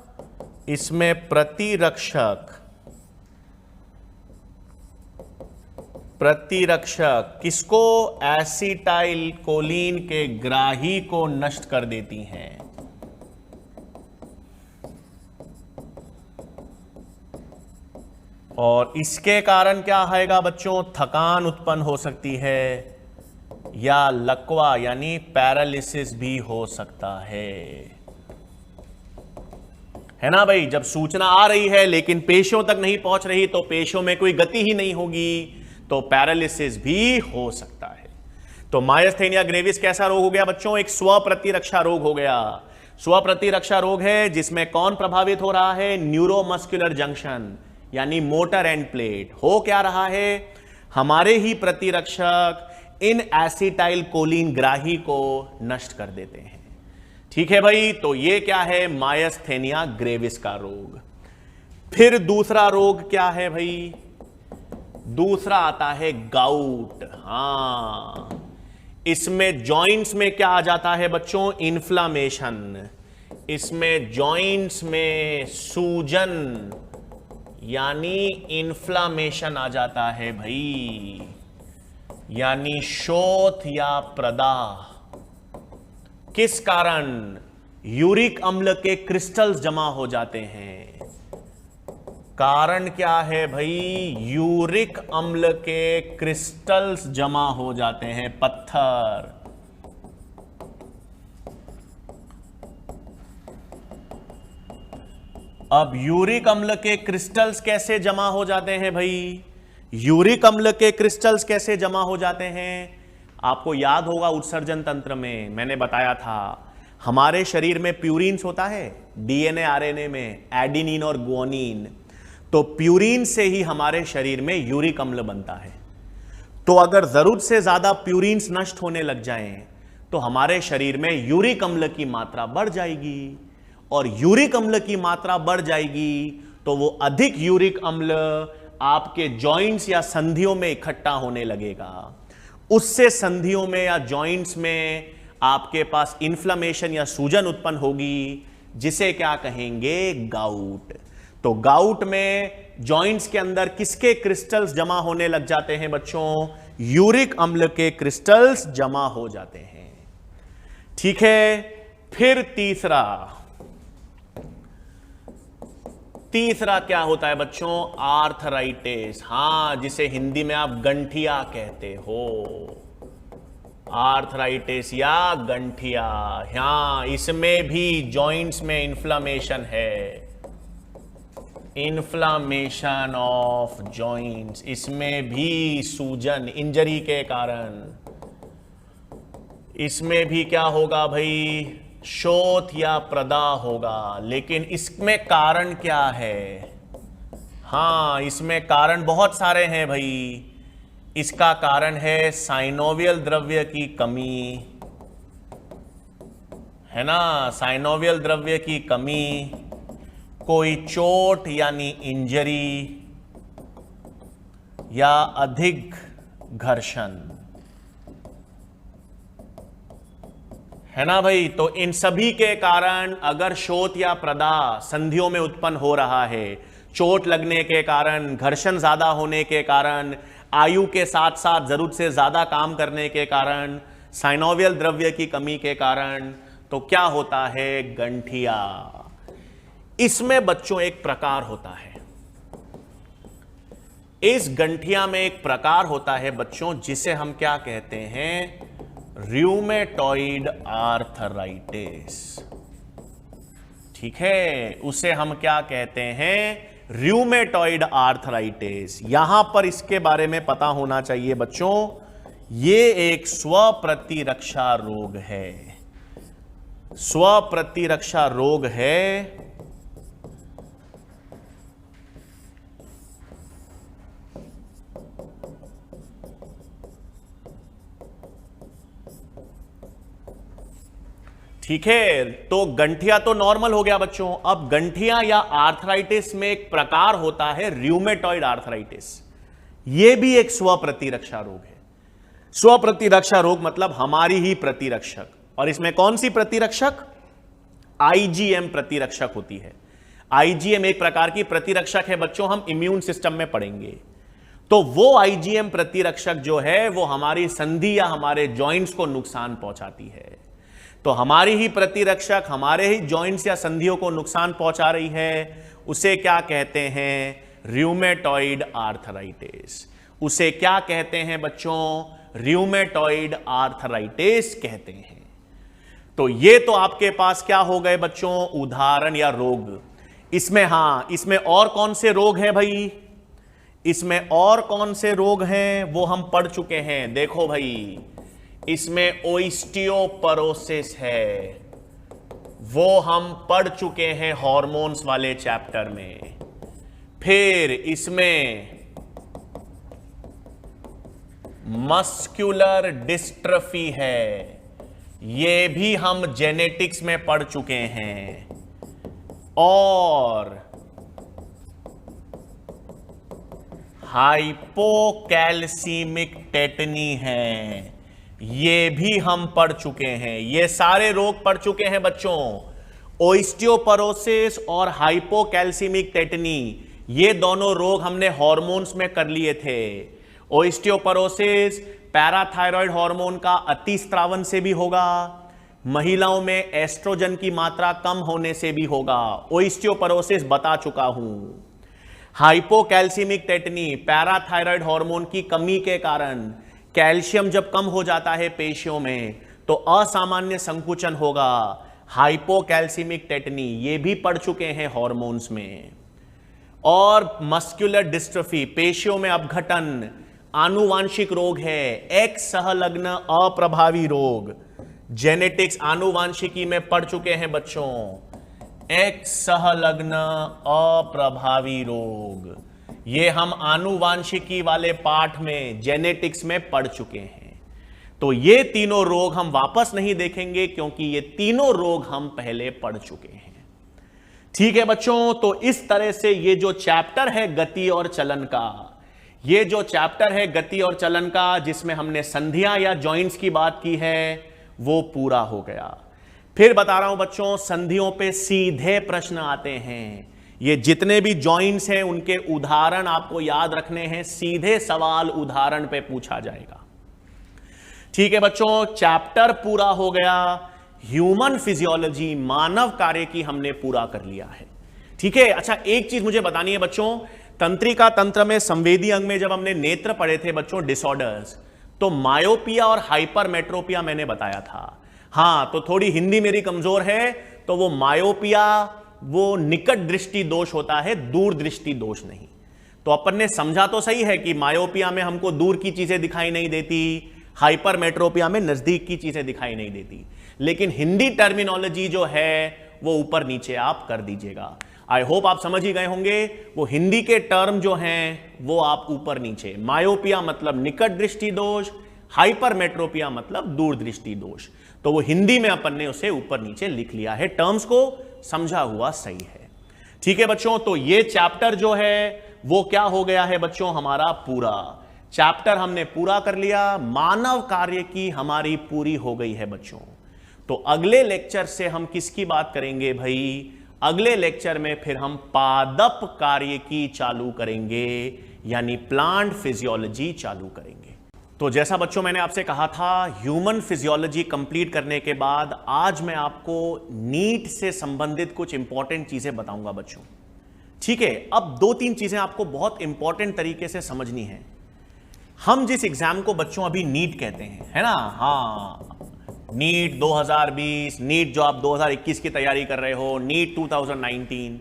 इसमें प्रतिरक्षक किसको? एसिटाइल कोलिन के ग्राही को नष्ट कर देती हैं। और इसके कारण क्या आएगा बच्चों? थकान उत्पन्न हो सकती है या लकवा यानी पैरालिसिस भी हो सकता है ना भाई। जब सूचना आ रही है लेकिन पेशियों तक नहीं पहुंच रही, तो पेशियों में कोई गति ही नहीं होगी, तो पैरालिसिस भी हो सकता है। तो मायस्थेनिया ग्रेविस कैसा रोग हो गया बच्चों? एक स्वप्रतिरक्षा रोग हो गया। स्वप्रतिरक्षा रोग है जिसमें कौन प्रभावित हो रहा है? न्यूरोमस्कुलर जंक्शन यानी मोटर एंड प्लेट। हो क्या रहा है? हमारे ही प्रतिरक्षक इन एसिटाइल कोलिन ग्राही को नष्ट कर देते हैं। ठीक है भाई, तो ये क्या है? मायस्थेनिया ग्रेविस का रोग। फिर दूसरा रोग क्या है भाई? दूसरा आता है गाउट। हां, इसमें जॉइंट्स में क्या आ जाता है बच्चों? इन्फ्लामेशन। इसमें जॉइंट्स में सूजन यानी इन्फ्लामेशन आ जाता है भाई, यानी शोथ या प्रदाह। किस कारण? यूरिक अम्ल के क्रिस्टल्स जमा हो जाते हैं। कारण क्या है भाई? यूरिक अम्ल के क्रिस्टल्स जमा हो जाते हैं, पत्थर। अब यूरिक अम्ल के क्रिस्टल्स कैसे जमा हो जाते हैं भाई? यूरिक अम्ल के क्रिस्टल्स कैसे जमा हो जाते हैं? आपको याद होगा उत्सर्जन तंत्र में मैंने बताया था, हमारे शरीर में प्यूरिन्स होता है, डीएनए आरएनए में एडिनिन और गुआनिन। तो प्यूरिन से ही हमारे शरीर में यूरिक अम्ल बनता है। तो अगर जरूरत से ज्यादा प्यूरिन्स नष्ट होने लग जाएं, तो हमारे शरीर में यूरिक अम्ल की मात्रा बढ़ जाएगी, और यूरिक अम्ल की मात्रा बढ़ जाएगी तो वो अधिक यूरिक अम्ल आपके जॉइंट्स या संधियों में इकट्ठा होने लगेगा। उससे संधियों में या जॉइंट्स में आपके पास इन्फ्लेमेशन या सूजन उत्पन्न होगी, जिसे क्या कहेंगे? गाउट। तो गाउट में जॉइंट्स के अंदर किसके क्रिस्टल्स जमा होने लग जाते हैं बच्चों? यूरिक अम्ल के क्रिस्टल्स जमा हो जाते हैं। ठीक है, फिर तीसरा क्या होता है बच्चों? आर्थराइटिस। हां, जिसे हिंदी में आप गंठिया कहते हो, आर्थराइटिस या गंठिया। हां, इसमें भी जॉइंट्स में इन्फ्लामेशन है, इन्फ्लामेशन ऑफ जॉइंट्स। इसमें भी सूजन, इंजरी के कारण। इसमें भी क्या होगा भाई? शोथ या प्रदाह होगा। लेकिन इसमें कारण क्या है? हां, इसमें कारण बहुत सारे हैं भाई। इसका कारण है साइनोवियल द्रव्य की कमी, है ना, साइनोवियल द्रव्य की कमी, कोई चोट यानी इंजरी, या अधिक घर्षण, है ना भाई। तो इन सभी के कारण अगर शोथ या प्रदाह संधियों में उत्पन्न हो रहा है, चोट लगने के कारण, घर्षण ज्यादा होने के कारण, आयु के साथ साथ जरूरत से ज्यादा काम करने के कारण, साइनोवियल द्रव्य की कमी के कारण, तो क्या होता है? गंठिया। इसमें बच्चों एक प्रकार होता है, इस गंठिया में एक प्रकार होता है बच्चों जिसे हम क्या कहते हैं, र्यूमेटॉइड आर्थराइटिस। ठीक है, उसे हम क्या कहते हैं, र्यूमेटॉइड आर्थराइटिस। यहां पर इसके बारे में पता होना चाहिए बच्चों, ये एक स्वप्रतिरक्षा रोग है, स्वप्रतिरक्षा रोग है। ठीक है, तो गंठिया तो नॉर्मल हो गया बच्चों। अब गंठिया या आर्थराइटिस में एक प्रकार होता है र्यूमेटॉइड आर्थराइटिस। यह भी एक स्वप्रतिरक्षा रोग है। स्वप्रतिरक्षा रोग मतलब हमारी ही प्रतिरक्षक, और इसमें कौन सी प्रतिरक्षक, आईजीएम प्रतिरक्षक होती है। आईजीएम एक प्रकार की प्रतिरक्षक है बच्चों, हम इम्यून सिस्टम में पढ़ेंगे। तो वो आईजीएम प्रतिरक्षक जो है वो हमारी संधि या हमारे जॉइंट्स को नुकसान पहुंचाती है। तो हमारी ही प्रतिरक्षक हमारे ही जॉइंट्स या संधियों को नुकसान पहुंचा रही है, उसे क्या कहते हैं, र्यूमेटॉइड आर्थराइटिस। उसे क्या कहते हैं बच्चों, र्यूमेटॉइड आर्थराइटिस कहते हैं। तो ये तो आपके पास क्या हो गए बच्चों, उदाहरण या रोग। इसमें इसमें और कौन से रोग हैं भाई, इसमें और कौन से रोग हैं वो हम पढ़ चुके हैं। देखो भाई, इसमें ओस्टियोपोरोसिस है, वो हम पढ़ चुके हैं हॉर्मोन्स वाले चैप्टर में। फिर इसमें मस्कुलर डिस्ट्रफी है, ये भी हम जेनेटिक्स में पढ़ चुके हैं। और हाइपोकैल्सीमिक टेटनी है, ये भी हम पढ़ चुके हैं। ये सारे रोग पढ़ चुके हैं बच्चों, ओस्टियोपोरोसिस और हाइपोकैल्सीमिक टेटनी। ये दोनों रोग हमने हॉर्मोन्स में कर लिए थे। ओस्टियोपोरोसिस पैराथायरॉयड हार्मोन का अतिस्रावन से भी होगा, महिलाओं में एस्ट्रोजन की मात्रा कम होने से भी होगा। ओस्टियोपोरोसिस बता चुका हूं। हाइपोकैल्सीमिक टेटनी पैराथायरॉयड हार्मोन की कमी के कारण कैल्शियम जब कम हो जाता है पेशियों में तो असामान्य संकुचन होगा, हाइपोकैल्सीमिक टेटनी, ये भी पढ़ चुके हैं हॉर्मोन्स में। और मस्कुलर डिस्ट्रफी, पेशियों में अपघटन, आनुवांशिक रोग है, एक्स सहलग्न अप्रभावी रोग, जेनेटिक्स आनुवांशिकी में पढ़ चुके हैं बच्चों। एक्स सहलग्न अप्रभावी रोग, ये हम आनुवांशिकी वाले पाठ में जेनेटिक्स में पढ़ चुके हैं। तो ये तीनों रोग हम वापस नहीं देखेंगे क्योंकि ये तीनों रोग हम पहले पढ़ चुके हैं। ठीक है बच्चों, तो इस तरह से ये जो चैप्टर है गति और चलन का, ये जो चैप्टर है गति और चलन का, जिसमें हमने संधियां या जॉइंट्स की बात की है, वो पूरा हो गया। फिर बता रहा हूं बच्चों, संधियों पे सीधे प्रश्न आते हैं। ये जितने भी जॉइंट्स हैं उनके उदाहरण आपको याद रखने हैं, सीधे सवाल उदाहरण पे पूछा जाएगा। ठीक है बच्चों, चैप्टर पूरा हो गया। ह्यूमन फिजियोलॉजी, मानव कार्य की हमने पूरा कर लिया है। ठीक है, अच्छा एक चीज मुझे बतानी है बच्चों, तंत्रिका तंत्र में संवेदी अंग में जब हमने नेत्र पढ़े थे बच्चों डिसऑर्डर्स, तो मायोपिया और हाइपरमेट्रोपिया मैंने बताया था। हां, तो थोड़ी हिंदी मेरी कमजोर है, तो वो मायोपिया वो निकट दृष्टि दोष होता है, दूर दृष्टि दोष नहीं। तो अपन ने समझा तो सही है कि मायोपिया में हमको दूर की चीजें दिखाई नहीं देती, हाइपरमेट्रोपिया में नजदीक की चीजें दिखाई नहीं देती, लेकिन हिंदी टर्मिनोलॉजी जो है वो ऊपर नीचे आप कर दीजिएगा। आई होप आप समझ ही गए होंगे, वो हिंदी के टर्म जो हैं वो आप ऊपर नीचे, मायोपिया मतलब निकट दृष्टि दोष, हाइपरमेट्रोपिया मतलब दूर दृष्टि दोष, तो वो हिंदी में अपन ने उसे ऊपर नीचे लिख लिया है, टर्म्स को समझा हुआ सही है। ठीक है बच्चों, तो ये चैप्टर जो है वो क्या हो गया है बच्चों, हमारा पूरा चैप्टर हमने पूरा कर लिया। मानव कार्य की हमारी पूरी हो गई है बच्चों। तो अगले लेक्चर से हम किसकी बात करेंगे भाई, अगले लेक्चर में फिर हम पादप कार्य की चालू करेंगे, यानी प्लांट फिजियोलॉजी चालू करेंगे। तो जैसा बच्चों मैंने आपसे कहा था, ह्यूमन फिजियोलॉजी कंप्लीट करने के बाद आज मैं आपको नीट से संबंधित कुछ इंपॉर्टेंट चीजें बताऊंगा बच्चों। ठीक है, अब दो तीन चीजें आपको बहुत इंपॉर्टेंट तरीके से समझनी है। हम जिस एग्जाम को बच्चों अभी नीट कहते हैं, है ना, हाँ, नीट 2020, नीट जो आप 2021 की तैयारी कर रहे हो, नीट 2019,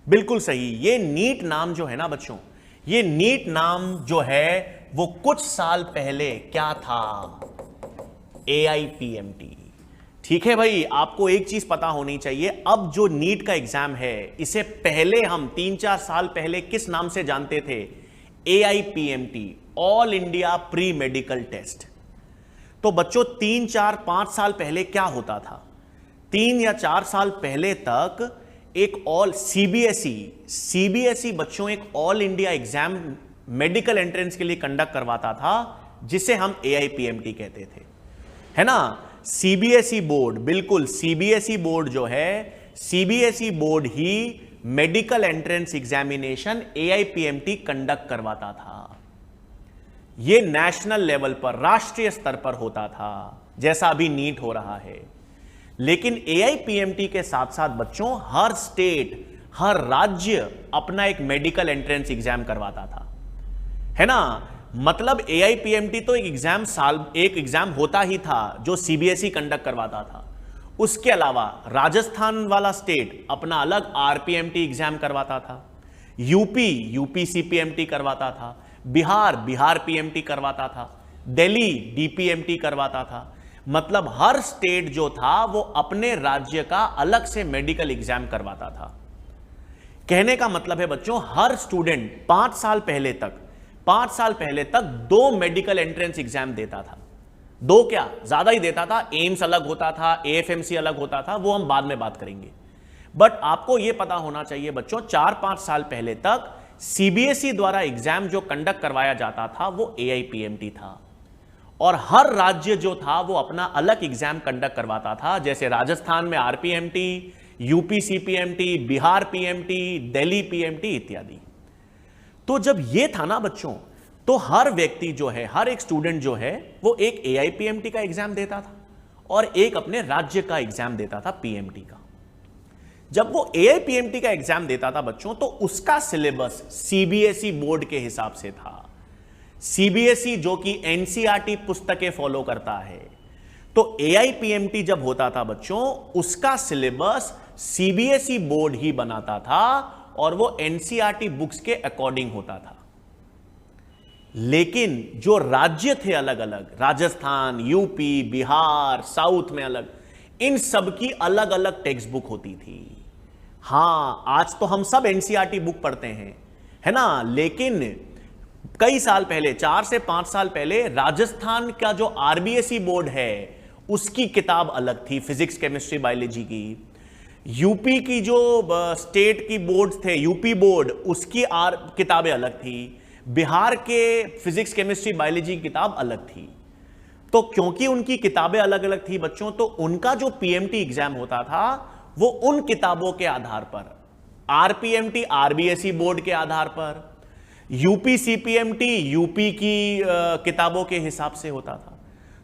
बिल्कुल सही। ये नीट नाम जो है ना बच्चों, ये नीट नाम जो है वो कुछ साल पहले क्या था, AIPMT। ठीक है भाई, आपको एक चीज पता होनी चाहिए, अब जो नीट का एग्जाम है इसे पहले हम 3-4 साल पहले किस नाम से जानते थे, AIPMT, all India pre medical test. तो बच्चों 3-4-5 साल पहले क्या होता था, 3 या 4 साल पहले तक एक ऑल सीबीएसई बच्चों एक all India exam medical entrance के लिए कंडक्ट करवाता था, जिसे हम AIPMT कहते थे, है ना। सीबीएसई बोर्ड, बिल्कुल सीबीएसई बोर्ड जो है, सीबीएसई बोर्ड ही medical entrance examination AIPMT conduct करवाता था। यह नेशनल लेवल पर, राष्ट्रीय स्तर पर होता था, जैसा अभी नीट हो रहा है। लेकिन AIPMT के साथ साथ बच्चों हर स्टेट, हर राज्य अपना एक मेडिकल एंट्रेंस एग्जाम करवाता था, है ना। मतलब AIPMT तो एक एग्जाम होता ही था जो सीबीएसई कंडक्ट करवाता था। उसके अलावा राजस्थान वाला स्टेट अपना अलग RPMT एग्जाम करवाता था, यूपी CPMT करवाता था, बिहार PMT करवाता था, दिल्ली DPMT करवाता था। मतलब हर स्टेट जो था वो अपने राज्य का अलग से मेडिकल एग्जाम करवाता था। कहने का मतलब है बच्चों, हर स्टूडेंट 5 साल पहले तक 2 मेडिकल एंट्रेंस एग्जाम देता था। 2 क्या, ज्यादा ही देता था। एम्स अलग होता था, AFMC अलग होता था, वो हम बाद में बात करेंगे। बट आपको यह पता होना चाहिए बच्चों, 4-5 साल पहले तक सीबीएसई द्वारा एग्जाम जो कंडक्ट करवाया जाता था वो AIPMT था, और हर राज्य जो था वो अपना अलग एग्जाम कंडक्ट करवाता था। जैसे राजस्थान में RPMT, UP CPMT, Bihar PMT, Delhi PMT इत्यादि। तो जब ये था ना बच्चों, तो हर व्यक्ति जो है, हर एक स्टूडेंट जो है वो एक AIPMT का एग्जाम देता था और एक अपने राज्य का एग्जाम देता था PMT का। जब वो AIPMT का एग्जाम देता था बच्चों, तो उसका सिलेबस सीबीएसई बोर्ड के हिसाब से था। सीबीएसई जो कि NCERT पुस्तकें फॉलो करता है, तो AIPMT जब होता था बच्चों, उसका सिलेबस सीबीएसई बोर्ड ही बनाता था और वो NCERT बुक्स के अकॉर्डिंग होता था। लेकिन जो राज्य थे अलग अलग, राजस्थान, यूपी, बिहार, साउथ में अलग, इन सब की अलग अलग टेक्स्ट बुक होती थी। हां, आज तो हम सब NCERT बुक पढ़ते हैं, है ना। लेकिन कई साल पहले, 4 से 5 साल पहले, राजस्थान का जो RBSE बोर्ड है उसकी किताब अलग थी, फिजिक्स, केमिस्ट्री, बायोलॉजी की। यूपी की जो स्टेट की बोर्ड थे, यूपी बोर्ड, उसकी किताबें अलग थी। बिहार के फिजिक्स, केमिस्ट्री, बायोलॉजी की किताब अलग थी। तो क्योंकि उनकी किताबें अलग अलग थी बच्चों, तो उनका जो PMT एग्जाम होता था वो उन किताबों के आधार पर, RPMT RBSE बोर्ड के आधार पर, यूपी CPMT यूपी की किताबों के हिसाब से होता था।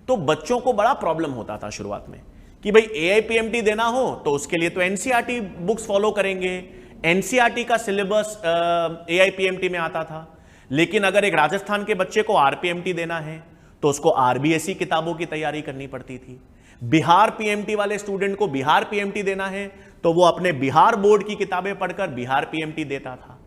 तो बच्चों को बड़ा प्रॉब्लम होता था शुरुआत में कि भाई AIPMT देना हो तो उसके लिए तो NCERT बुक्स फॉलो करेंगे, NCERT का सिलेबस AIPMT में आता था। लेकिन अगर एक राजस्थान के बच्चे को RPMT देना है तो उसको RBSE किताबों की तैयारी करनी पड़ती थी। बिहार PMT वाले स्टूडेंट को बिहार PMT देना है तो वो अपने बिहार बोर्ड की किताबें पढ़कर बिहार PMT देता था।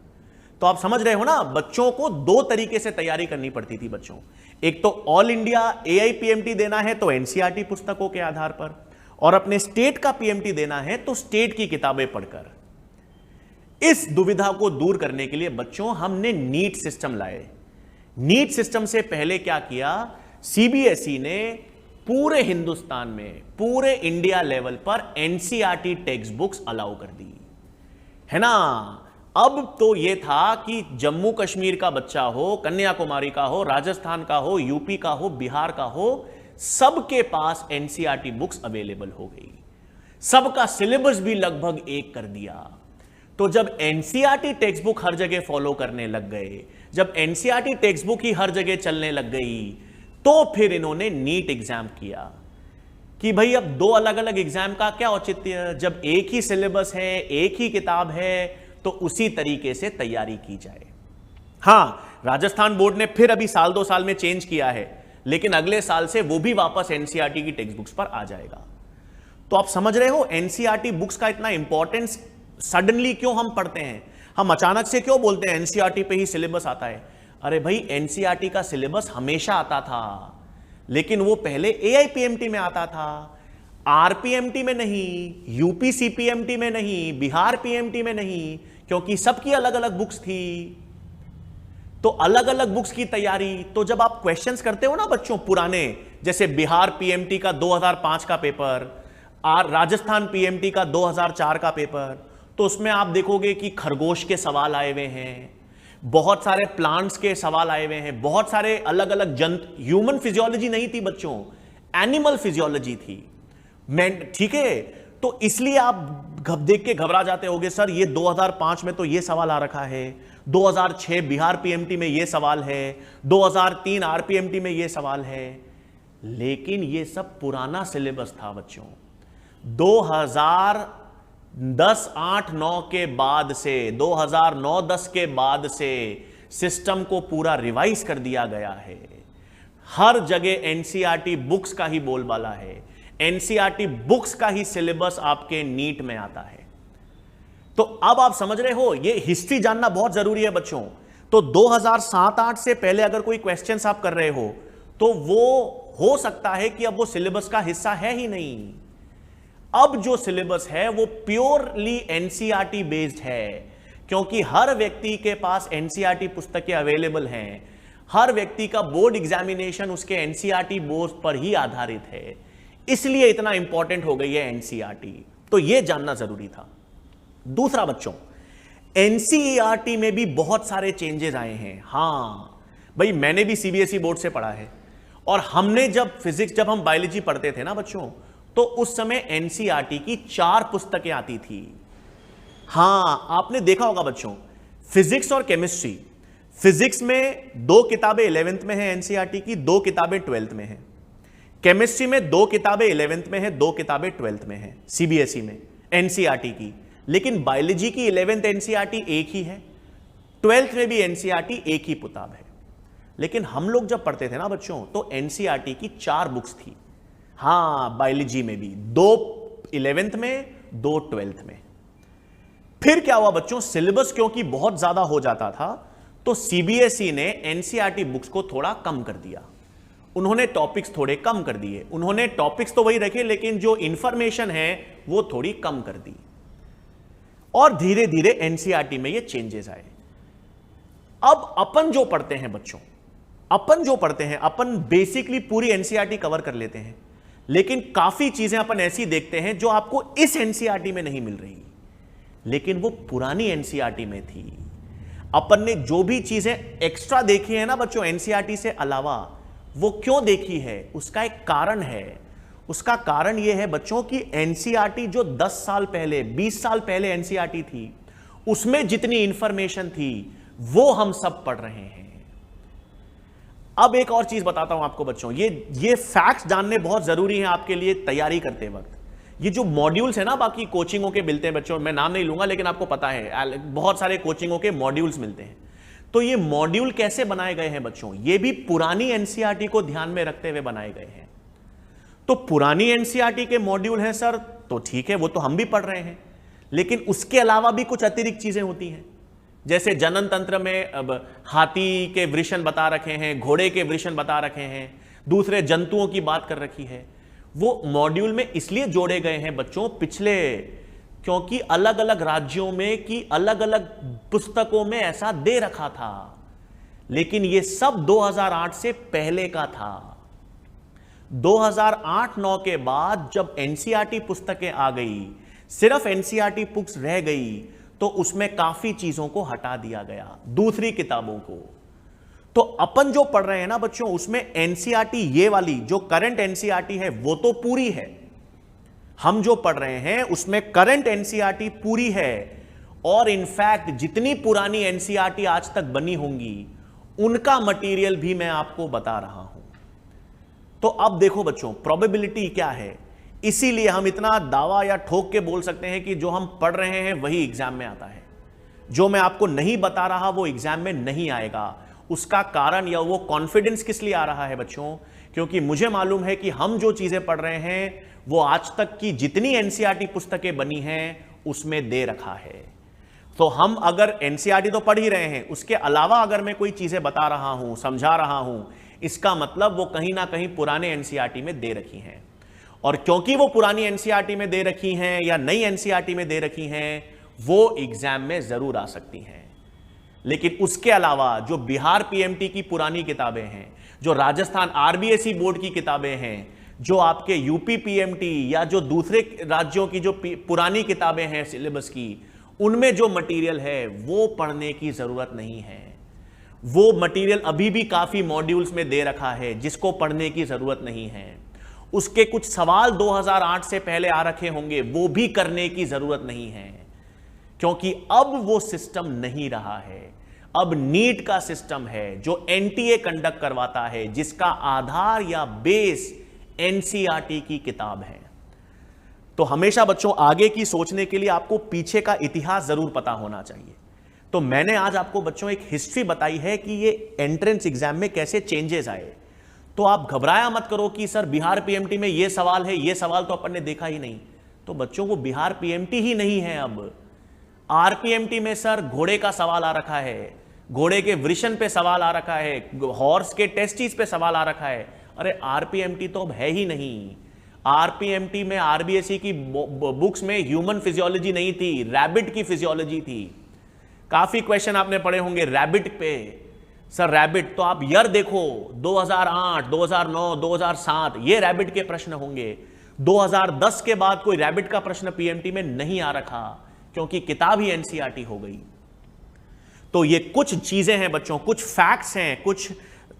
तो आप समझ रहे हो ना, बच्चों को 2 तरीके से तैयारी करनी पड़ती थी बच्चों। एक तो ऑल इंडिया AIPMT देना है तो NCERT पुस्तकों के आधार पर, और अपने स्टेट का PMT देना है तो स्टेट की किताबें पढ़कर। इस दुविधा को दूर करने के लिए बच्चों हमने नीट सिस्टम लाए। नीट सिस्टम से पहले क्या किया, सीबीएसई ने पूरे हिंदुस्तान में, पूरे इंडिया लेवल पर NCERT टेक्स्ट बुक्स अलाउ कर दी, है ना। अब तो यह था कि जम्मू कश्मीर का बच्चा हो, कन्याकुमारी का हो, राजस्थान का हो, यूपी का हो, बिहार का हो, सबके पास NCERT बुक्स अवेलेबल हो गई। सबका सिलेबस भी लगभग एक कर दिया। तो जब NCERT टेक्स्ट बुक हर जगह फॉलो करने लग गए, जब NCERT टेक्स्ट बुक ही हर जगह चलने लग गई, तो फिर इन्होंने नीट एग्जाम किया कि भाई अब 2 अलग अलग एग्जाम का क्या औचित्य। जब एक ही सिलेबस है, एक ही किताब है, तो उसी तरीके से तैयारी की जाए। हां, राजस्थान बोर्ड ने फिर अभी साल 2 साल में चेंज किया है, लेकिन अगले साल से वो भी वापस एनसीईआरटी की टेक्स्ट बुक्स पर आ जाएगा। तो आप समझ रहे हो एनसीईआरटी बुक्स का इतना इंपॉर्टेंस सडनली क्यों हम पढ़ते हैं, हम अचानक से क्यों बोलते हैं एनसीईआरटी पे ही सिलेबस आता है। अरे भाई, एनसीईआरटी का सिलेबस हमेशा आता था, लेकिन वो पहले एआईपीएमटी में आता था, आरपीएमटी में नहीं, यूपी सीपीएमटी में नहीं, बिहार पीएमटी में नहीं, क्योंकि सबकी अलग अलग बुक्स थी। तो अलग अलग बुक्स की तैयारी, तो जब आप क्वेश्चंस करते हो ना बच्चों पुराने, जैसे बिहार पीएमटी का 2005 का पेपर, राजस्थान पीएमटी का 2004 का पेपर, तो उसमें आप देखोगे कि खरगोश के सवाल आए हुए हैं, बहुत सारे प्लांट्स के सवाल आए हुए हैं, बहुत सारे अलग अलग जंतु, ह्यूमन फिजियोलॉजी नहीं थी बच्चों, एनिमल फिजियोलॉजी थी। ठीक है, तो इसलिए आप देख के घबरा जाते होगे, सर ये 2005 में तो ये सवाल आ रखा है, 2006 बिहार पीएमटी में ये सवाल है, 2003 आरपीएमटी में ये सवाल है। लेकिन ये सब पुराना सिलेबस था बच्चों। 2010-8-9 के बाद से, 2009-10 के बाद से सिस्टम को पूरा रिवाइज कर दिया गया है। हर जगह एनसीईआरटी बुक्स का ही बोलबाला है, एनसीईआरटी बुक्स का ही सिलेबस आपके नीट में आता है। तो अब आप समझ रहे हो, ये हिस्ट्री जानना बहुत जरूरी है बच्चों। तो 2007-8 से पहले अगर कोई क्वेश्चंस आप कर रहे हो, तो वो हो सकता है कि अब वो सिलेबस का हिस्सा है ही नहीं। अब जो सिलेबस है वो प्योरली एनसीईआरटी बेस्ड है, क्योंकि हर व्यक्ति के पास एनसीईआरटी पुस्तकें अवेलेबल हैं। हर व्यक्ति का बोर्ड एग्जामिनेशन उसके एनसीईआरटी बोर्ड पर ही आधारित है, इसलिए इतना इंपॉर्टेंट हो गई है एनसीईआरटी। तो यह जानना जरूरी था। दूसरा बच्चों, एनसीईआरटी में भी बहुत सारे चेंजेस आए हैं। हां भाई, मैंने भी सीबीएसई बोर्ड से पढ़ा है, और हमने जब हम बायोलॉजी पढ़ते थे ना बच्चों, तो उस समय एनसीईआरटी की 4 पुस्तकें आती थी। हां, आपने देखा होगा बच्चों, फिजिक्स और केमिस्ट्री। फिजिक्स में 2 किताबें 11th में है एनसीईआरटी की, 2 किताबें 12th में है। केमिस्ट्री में 2 किताबें 11th में है, 2 किताबें 12th में है सीबीएसई में एनसीईआरटी की। लेकिन बायोलॉजी की 11th एनसीईआरटी एक ही है, 12th में भी एनसीईआरटी एक ही किताब है। लेकिन हम लोग जब पढ़ते थे ना बच्चों, तो एनसीईआरटी की 4 बुक्स थी। हां, बायोलॉजी में भी 2 11th में, 2 12th में। फिर क्या हुआ बच्चों, सिलेबस क्योंकि बहुत ज्यादा हो जाता था, तो सीबीएसई ने एनसीईआरटी बुक्स को थोड़ा कम कर दिया। उन्होंने टॉपिक्स थोड़े कम कर दिए। उन्होंने टॉपिक्स तो वही रखे, लेकिन जो इंफॉर्मेशन है वो थोड़ी कम कर दी, और धीरे धीरे एनसीईआरटी में ये चेंजेस आए। अब अपन जो पढ़ते हैं बच्चों, अपन बेसिकली पूरी एनसीईआरटी कवर कर लेते हैं, लेकिन काफी चीजें अपन ऐसी देखते हैं जो आपको इस एनसीईआरटी में नहीं मिल रही, लेकिन वो पुरानी एनसीईआरटी में थी। अपन ने जो भी चीजें एक्स्ट्रा देखी है ना बच्चों एनसीईआरटी से अलावा, वो क्यों देखी है, उसका एक कारण है। उसका कारण यह है बच्चों कि एनसीईआरटी जो 10 साल पहले, 20 साल पहले एनसीईआरटी थी, उसमें जितनी इंफॉर्मेशन थी वो हम सब पढ़ रहे हैं। अब एक और चीज बताता हूं आपको बच्चों, ये फैक्ट्स जानने बहुत जरूरी हैं आपके लिए तैयारी करते वक्त। ये जो मॉड्यूल्स है ना, बाकी कोचिंगों के मिलते हैं बच्चों, मैं नाम नहीं लूंगा, लेकिन आपको पता है बहुत सारे कोचिंगों के मॉड्यूल्स मिलते हैं। तो ये मॉड्यूल कैसे बनाए गए हैं बच्चों, ये भी पुरानी एनसीईआरटी को ध्यान में रखते हुए बनाए गए हैं। तो पुरानी एनसीईआरटी के मॉड्यूल हैं सर, तो ठीक है, वो तो हम भी पढ़ रहे हैं, लेकिन उसके अलावा भी कुछ अतिरिक्त चीजें होती हैं। जैसे जनन तंत्र में अब हाथी के वृषण बता रखे हैं, घोड़े के वृषण बता रखे हैं, दूसरे जंतुओं की बात कर रखी है। वो मॉड्यूल में इसलिए जोड़े गए हैं बच्चों पिछले, क्योंकि अलग अलग राज्यों में की अलग अलग पुस्तकों में ऐसा दे रखा था, लेकिन ये सब 2008 से पहले का था। 2008-9 के बाद जब एनसीईआरटी पुस्तकें आ गई, सिर्फ एनसीईआरटी बुक्स रह गई, तो उसमें काफी चीजों को हटा दिया गया, दूसरी किताबों को। तो अपन जो पढ़ रहे हैं ना बच्चों, उसमें एनसीईआरटी ये वाली जो करंट एनसीईआरटी है वो तो पूरी है। हम जो पढ़ रहे हैं उसमें करंट एनसीईआरटी पूरी है, और इनफैक्ट जितनी पुरानी एनसीईआरटी आज तक बनी होंगी उनका मटेरियल भी मैं आपको बता रहा हूं। तो अब देखो बच्चों, प्रोबेबिलिटी क्या है, इसीलिए हम इतना दावा या ठोक के बोल सकते हैं कि जो हम पढ़ रहे हैं वही एग्जाम में आता है। जो मैं आपको नहीं बता रहा वो एग्जाम में नहीं आएगा। उसका कारण या वो कॉन्फिडेंस किस लिए आ रहा है बच्चों? क्योंकि मुझे मालूम है कि हम जो चीजें पढ़ रहे हैं वो आज तक की जितनी एनसीईआरटी पुस्तकें बनी हैं उसमें दे रखा है। तो हम अगर एनसीईआरटी तो पढ़ ही रहे हैं, उसके अलावा अगर मैं कोई चीजें बता रहा हूं, समझा रहा हूं, इसका मतलब वो कहीं ना कहीं पुराने एनसीईआरटी में दे रखी हैं। और क्योंकि वो पुरानी एनसीईआरटी में दे रखी हैं या नई एनसीईआरटी में दे रखी हैं, वो एग्जाम में जरूर आ सकती हैं। लेकिन उसके अलावा जो बिहार पीएमटी की पुरानी किताबें हैं, जो राजस्थान आरबीएसई बोर्ड की किताबें हैं, जो आपके यूपी पीएमटी या जो दूसरे राज्यों की जो पुरानी किताबें हैं सिलेबस की, उनमें जो मटेरियल है वो पढ़ने की जरूरत नहीं है। वो मटेरियल अभी भी काफी मॉड्यूल्स में दे रखा है जिसको पढ़ने की जरूरत नहीं है। उसके कुछ सवाल 2008 से पहले आ रखे होंगे, वो भी करने की जरूरत नहीं है, क्योंकि अब वो सिस्टम नहीं रहा है। अब नीट का सिस्टम है जो एनटीए कंडक्ट करवाता है, जिसका आधार या बेस एनसीईआरटी की किताब है। तो हमेशा बच्चों आगे की सोचने के लिए आपको पीछे का इतिहास जरूर पता होना चाहिए। तो मैंने आज आपको बच्चों एक हिस्ट्री बताई है कि ये एंट्रेंस एग्जाम में कैसे चेंजेस आए। तो आप घबराया मत करो कि सर बिहार पीएमटी में ये सवाल है, ये सवाल तो अपन ने देखा ही नहीं। तो बच्चों वो बिहार पीएमटी ही नहीं है, अब आरपीएमटी में सर घोड़े का सवाल आ रखा है, घोड़े के वृषण पे सवाल आ रखा है, हॉर्स के टेस्टिस पे सवाल आ रखा है। अरे आरपीएमटी तो अब है ही नहीं। आरपीएमटी में आरबीएसई की बुक्स में ह्यूमन फिजियोलॉजी नहीं थी, रैबिट की फिजियोलॉजी थी। काफी क्वेश्चन आपने पढ़े होंगे रैबिट पे। सर रैबिट तो आप ईयर देखो, 2008, 2009, 2007 ये रैबिट के प्रश्न होंगे। 2010 के बाद कोई रैबिट का प्रश्न पीएमटी में नहीं आ रखा, क्योंकि किताब ही एनसीईआरटी हो गई। तो ये कुछ चीजें हैं बच्चों, कुछ फैक्ट्स हैं, कुछ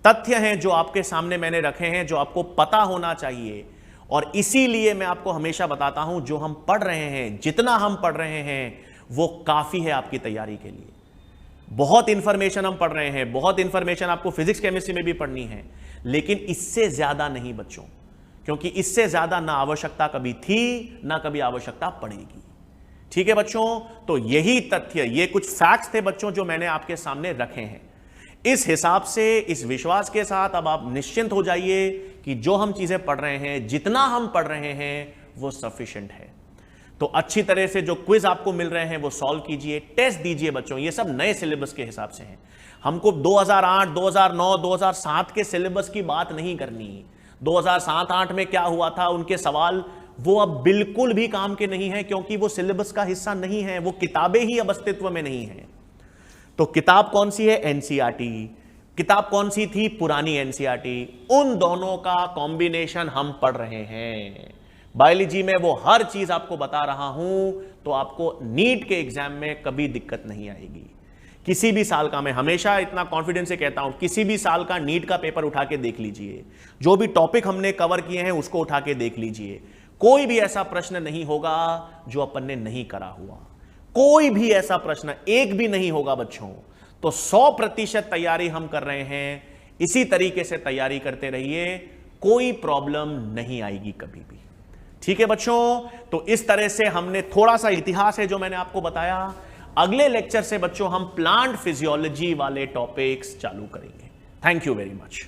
तथ्य हैं जो आपके सामने मैंने रखे हैं, जो आपको पता होना चाहिए। और इसीलिए मैं आपको हमेशा बताता हूं, जो हम पढ़ रहे हैं, जितना हम पढ़ रहे हैं वो काफी है आपकी तैयारी के लिए। बहुत इंफॉर्मेशन हम पढ़ रहे हैं, बहुत इंफॉर्मेशन आपको फिजिक्स केमिस्ट्री में भी पढ़नी है, लेकिन इससे ज्यादा नहीं बच्चों, क्योंकि इससे ज्यादा ना आवश्यकता कभी थी ना कभी आवश्यकता पड़ेगी। ठीक है बच्चों, तो यही तथ्य, ये कुछ फैक्ट्स थे बच्चों जो मैंने आपके सामने रखे हैं। इस हिसाब से, इस विश्वास के साथ अब आप निश्चिंत हो जाइए कि जो हम चीजें पढ़ रहे हैं, जितना हम पढ़ रहे हैं वो सफिशिएंट है। तो अच्छी तरह से जो क्विज आपको मिल रहे हैं वो सॉल्व कीजिए, टेस्ट दीजिए बच्चों। ये सब नए सिलेबस के हिसाब से हैं। हमको 2008, 2009, 2007 के सिलेबस की बात नहीं करनी। 2007-8 में क्या हुआ था, उनके सवाल वो अब बिल्कुल भी काम के नहीं है, क्योंकि वो सिलेबस का हिस्सा नहीं है, वो किताबें ही अब अस्तित्व में नहीं है। तो किताब कौन सी है? एनसीईआरटी। किताब कौन सी थी? पुरानी एनसीईआरटी। उन दोनों का कॉम्बिनेशन हम पढ़ रहे हैं। बायोलॉजी में वो हर चीज आपको बता रहा हूं, तो आपको नीट के एग्जाम में कभी दिक्कत नहीं आएगी। किसी भी साल का, मैं हमेशा इतना कॉन्फिडेंस से कहता हूं, किसी भी साल का नीट का पेपर उठा के देख लीजिए, जो भी टॉपिक हमने कवर किए हैं उसको उठा के देख लीजिए। कोई भी ऐसा प्रश्न नहीं होगा जो अपन ने नहीं करा हुआ, कोई भी ऐसा प्रश्न एक भी नहीं होगा बच्चों। तो 100% तैयारी हम कर रहे हैं, इसी तरीके से तैयारी करते रहिए, कोई प्रॉब्लम नहीं आएगी कभी भी। ठीक है बच्चों, तो इस तरह से हमने थोड़ा सा इतिहास है जो मैंने आपको बताया। अगले लेक्चर से बच्चों हम प्लांट फिजियोलॉजी वाले टॉपिक्स चालू करेंगे। Thank you very much.